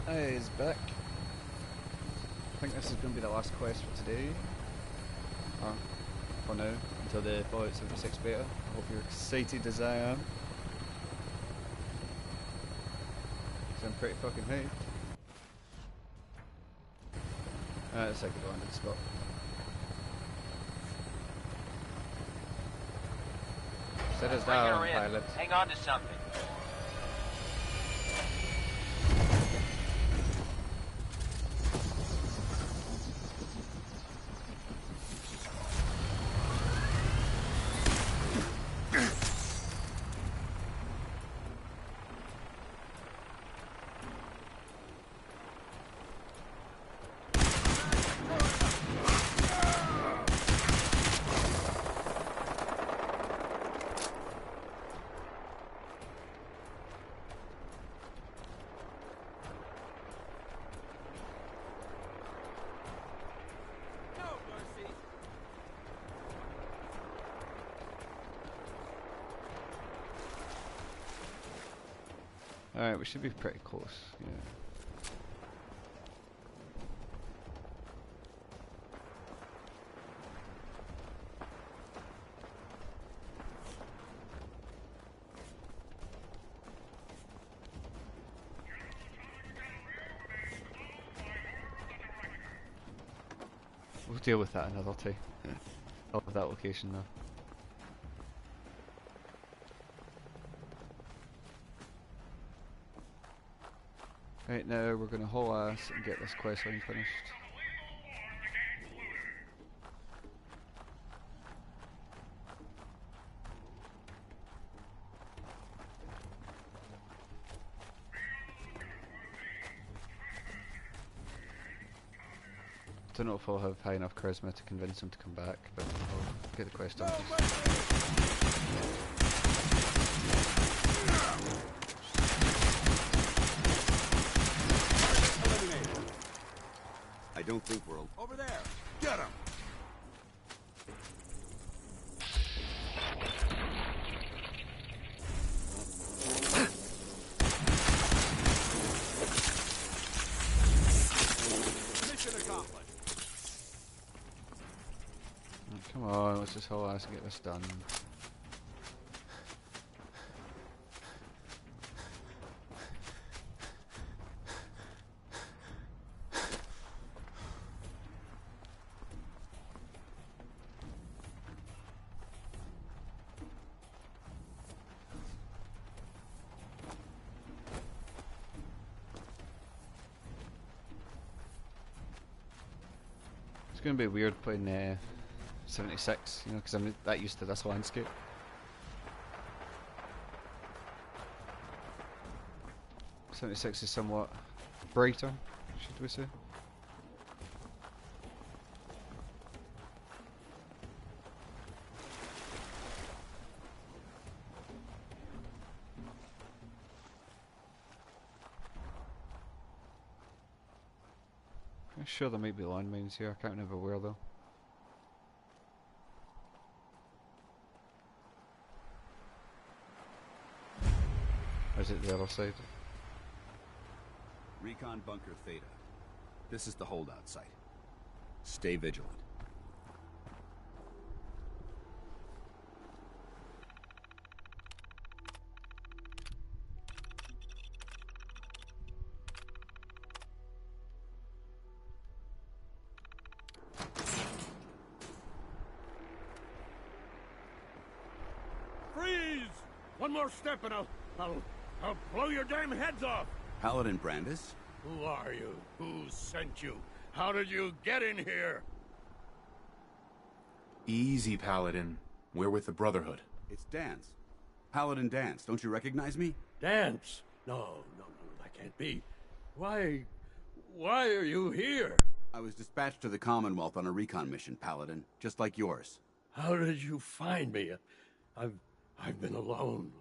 is back. I think this is going to be the last quest for today. Or for now, until the Fallout 76 beta. I hope you're excited as I am. Because I'm pretty fucking hyped. It's like a landed spot. Set us down, pilot. Hang on to something. Alright, we should be pretty close, yeah. We'll deal with that another time. I'll have that location though. Right now we're going to haul ass and get this quest line finished. Don't know if I'll have high enough charisma to convince him to come back, but I'll get the quest done. I don't think we're... Over there! Get him! Mission accomplished. Come on, let's just haul ass and get this done. It's gonna be weird playing 76, you know, because I'm that used to this landscape. '76 is somewhat brighter, should we say? I'm sure there might be landmines here, I can't remember where though. Or is it the other side? Recon Bunker Theta. This is the holdout site. Stay vigilant. Freeze! One more step and I'll blow your damn heads off! Paladin Brandis? Who are you? Who sent you? How did you get in here? Easy, Paladin. We're with the Brotherhood. It's Dance. Paladin Dance. Don't you recognize me? Dance? No, that can't be. Why are you here? I was dispatched to the Commonwealth on a recon mission, Paladin, just like yours. How did you find me? I've been alone.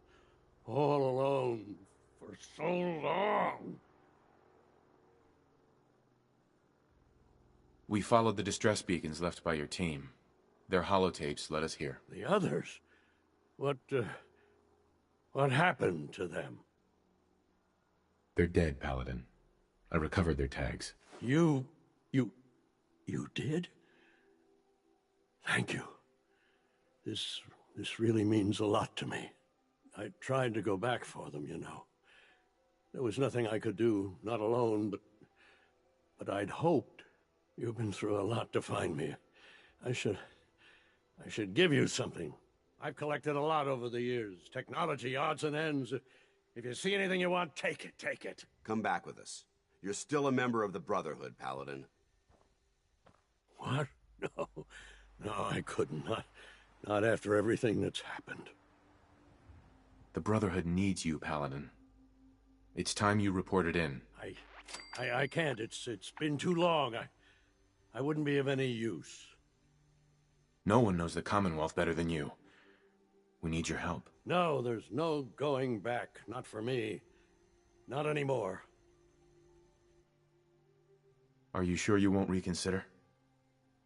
All alone. For so long. We followed the distress beacons left by your team. Their holotapes led us here. The others? What happened to them? They're dead, Paladin. I recovered their tags. You did? Thank you. This really means a lot to me. I tried to go back for them, you know. There was nothing I could do, not alone, but I'd hoped. You've been through a lot to find me. I should give you something. I've collected a lot over the years. Technology, odds and ends. If you see anything you want, take it. Come back with us. You're still a member of the Brotherhood, Paladin. What? No, I couldn't. Not after everything that's happened. The Brotherhood needs you, Paladin. It's time you reported in. I can't. It's been too long. I wouldn't be of any use. No one knows the Commonwealth better than you. We need your help. No, there's no going back. Not for me. Not anymore. Are you sure you won't reconsider?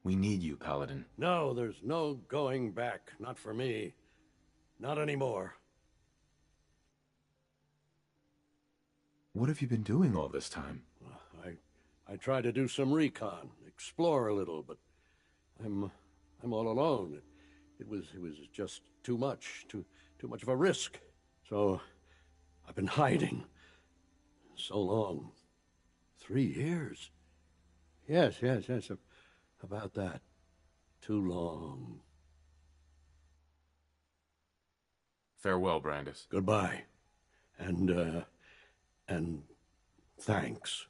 We need you, Paladin. No, there's no going back. Not for me. Not anymore. What have you been doing all this time? I tried to do some recon, explore a little, but I'm all alone. It was just too much of a risk. So I've been hiding so long. 3 years. Yes, about that. Too long. Farewell, Brandis. Goodbye. And thanks.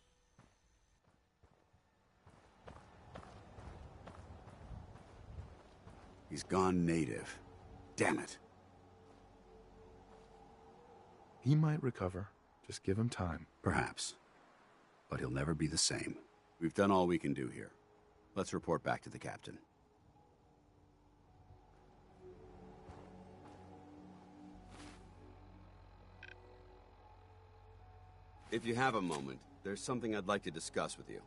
He's gone native. Damn it. He might recover. Just give him time. Perhaps. But he'll never be the same. We've done all we can do here. Let's report back to the captain. If you have a moment, there's something I'd like to discuss with you.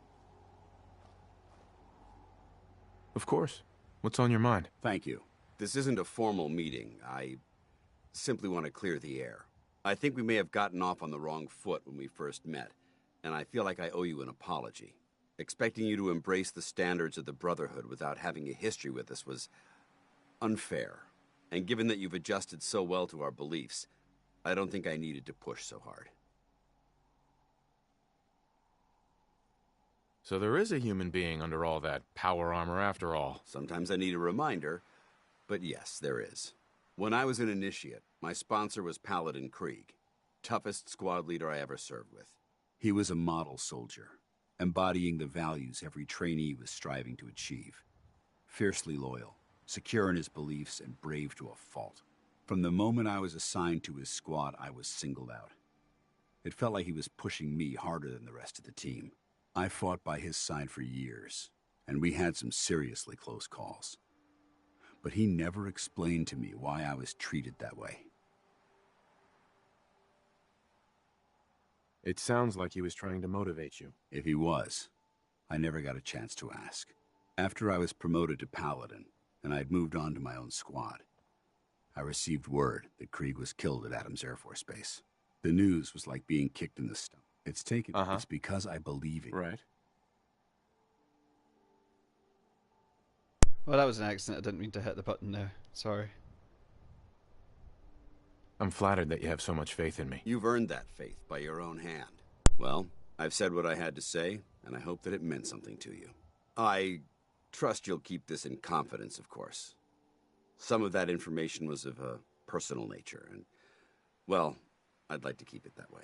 Of course. What's on your mind? Thank you. This isn't a formal meeting. I simply want to clear the air. I think we may have gotten off on the wrong foot when we first met, and I feel like I owe you an apology. Expecting you to embrace the standards of the Brotherhood without having a history with us was unfair. And given that you've adjusted so well to our beliefs, I don't think I needed to push so hard. So there is a human being under all that power armor after all. Sometimes I need a reminder, but yes, there is. When I was an initiate, my sponsor was Paladin Krieg, toughest squad leader I ever served with. He was a model soldier, embodying the values every trainee was striving to achieve. Fiercely loyal, secure in his beliefs, and brave to a fault. From the moment I was assigned to his squad, I was singled out. It felt like he was pushing me harder than the rest of the team. I fought by his side for years, and we had some seriously close calls. But he never explained to me why I was treated that way. It sounds like he was trying to motivate you. If he was, I never got a chance to ask. After I was promoted to Paladin, and I'd moved on to my own squad, I received word that Krieg was killed at Adams Air Force Base. The news was like being kicked in the stomach. It's because I believe in you. Right. Well, that was an accident. I didn't mean to hit the button there. Sorry. I'm flattered that you have so much faith in me. You've earned that faith by your own hand. Well, I've said what I had to say, and I hope that it meant something to you. I trust you'll keep this in confidence, of course. Some of that information was of a personal nature, and, well, I'd like to keep it that way.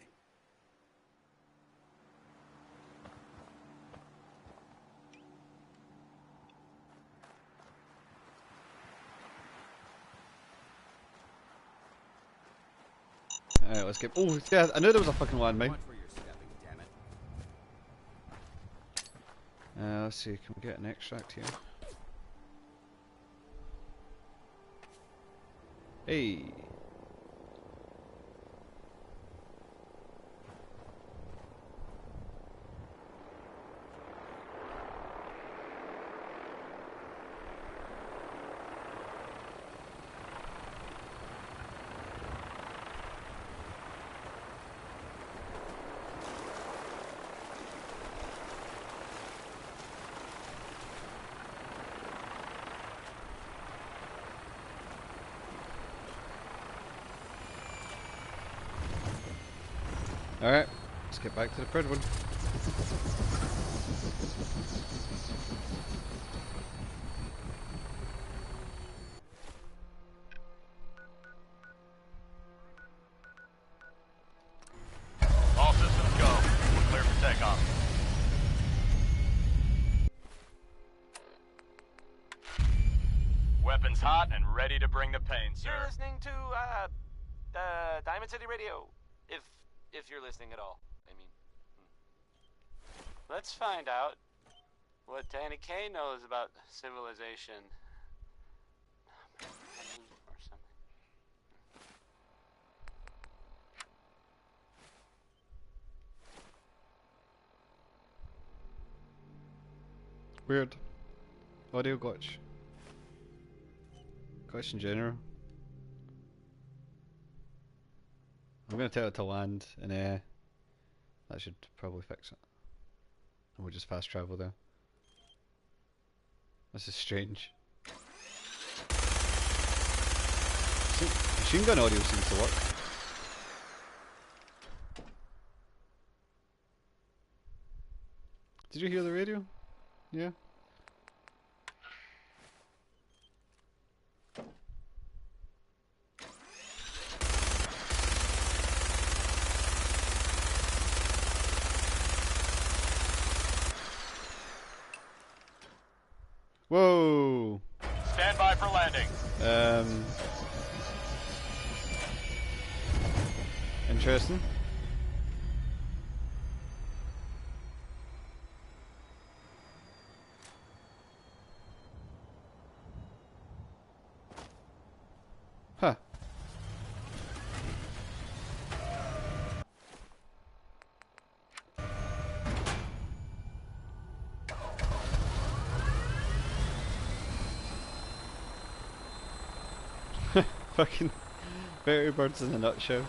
Alright, let's get. Oh, yeah, I knew there was a fucking landmine. Let's see, can we get an extract here? Hey! Alright, let's get back to the Pred one. All systems go. We're clear for takeoff. Weapons hot and ready to bring the pain, sir. You're listening to, Diamond City Radio. If you're listening at all, I mean. Let's find out what Danny Kaye knows about civilization. Or something. Weird. Audio glitch. Glitch in general. I'm gonna tell it to land, and that should probably fix it. And we'll just fast travel there. This is strange. Machine gun audio seems to work. Did you hear the radio? Yeah. Whoa! Stand by for landing. Interesting. Huh. Fucking Berry Birds in a nutshell.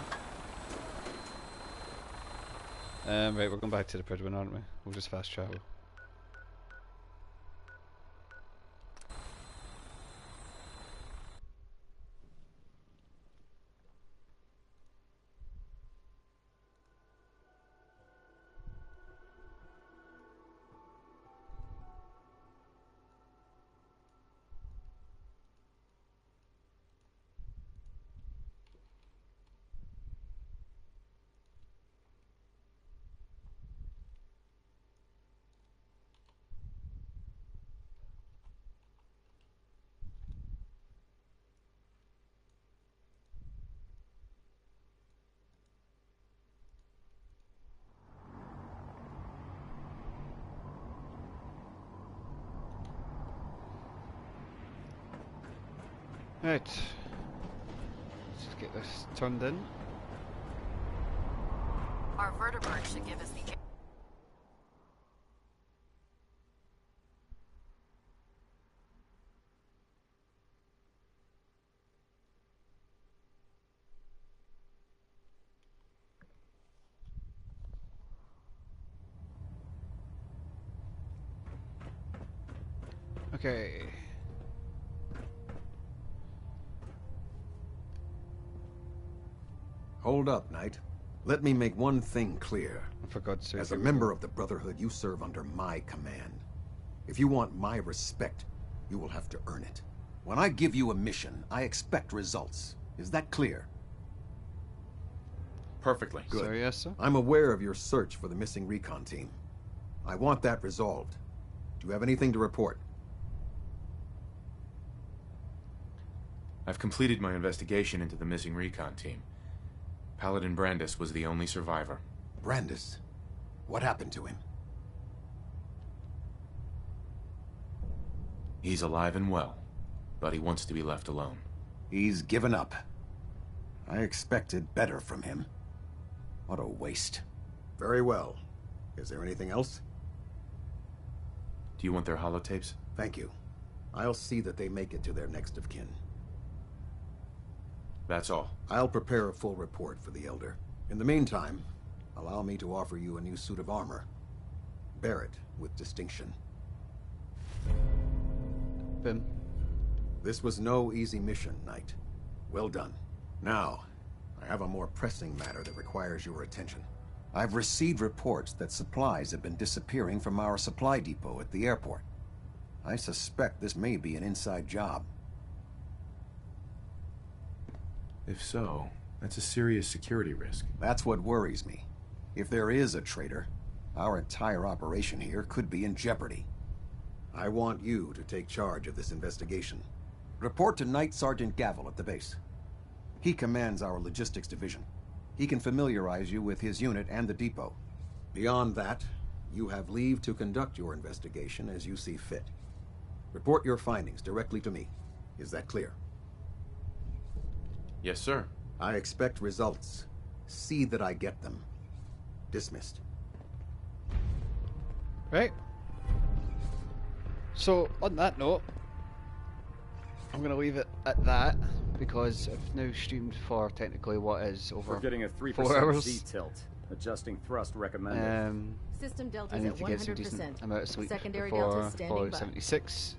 Right, we're going back to the Pridwin, aren't we? We'll just fast travel. Right. Let's just get this turned in. Our vertebrate should give us the... Okay. Hold up, Knight. Let me make one thing clear. For God's sake. As a member of the Brotherhood, you serve under my command. If you want my respect, you will have to earn it. When I give you a mission, I expect results. Is that clear? Perfectly. Good. So, yes, sir? I'm aware of your search for the missing recon team. I want that resolved. Do you have anything to report? I've completed my investigation into the missing recon team. Paladin Brandis was the only survivor. Brandis? What happened to him? He's alive and well, but he wants to be left alone. He's given up. I expected better from him. What a waste. Very well. Is there anything else? Do you want their holotapes? Thank you. I'll see that they make it to their next of kin. That's all. I'll prepare a full report for the Elder. In the meantime, allow me to offer you a new suit of armor. Bear it with distinction. Boom. This was no easy mission, Knight. Well done. Now, I have a more pressing matter that requires your attention. I've received reports that supplies have been disappearing from our supply depot at the airport. I suspect this may be an inside job. If so, that's a serious security risk. That's what worries me. If there is a traitor, our entire operation here could be in jeopardy. I want you to take charge of this investigation. Report to Knight Sergeant Gavel at the base. He commands our logistics division. He can familiarize you with his unit and the depot. Beyond that, you have leave to conduct your investigation as you see fit. Report your findings directly to me. Is that clear? Yes, sir. I expect results. See that I get them. Dismissed. Right. So, on that note, I'm going to leave it at that, because I've now streamed for technically what is over We're getting a 4 3% hours. Z-tilt. Adjusting thrust recommended. System I delta's need at to get some decent 100%. amount of sleep Secondary before delta's standing Fallout by. 76,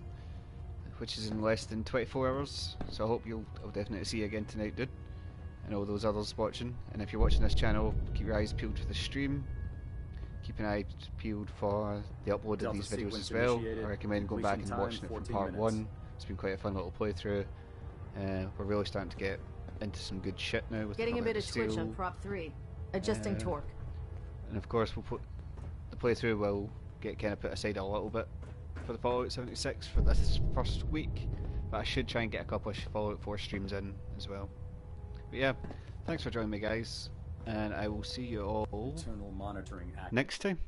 which is in less than 24 hours. So I hope I'll definitely see you again tonight, dude, and all those others watching. And if you're watching this channel, keep your eyes peeled for the stream. Keep an eye peeled for the upload of these videos as well. I recommend going back and watching it from part 1. It's been quite a fun little playthrough. We're really starting to get into some good shit now. With Getting a bit of twitch steel. on prop 3. Adjusting torque. And of course, we'll put the playthrough will get kind of put aside a little bit for the Fallout 76 for this first week, but I should try and get a couple of Fallout 4 streams in as well. But yeah, thanks for joining me, guys, and I will see you all Internal monitoring next time.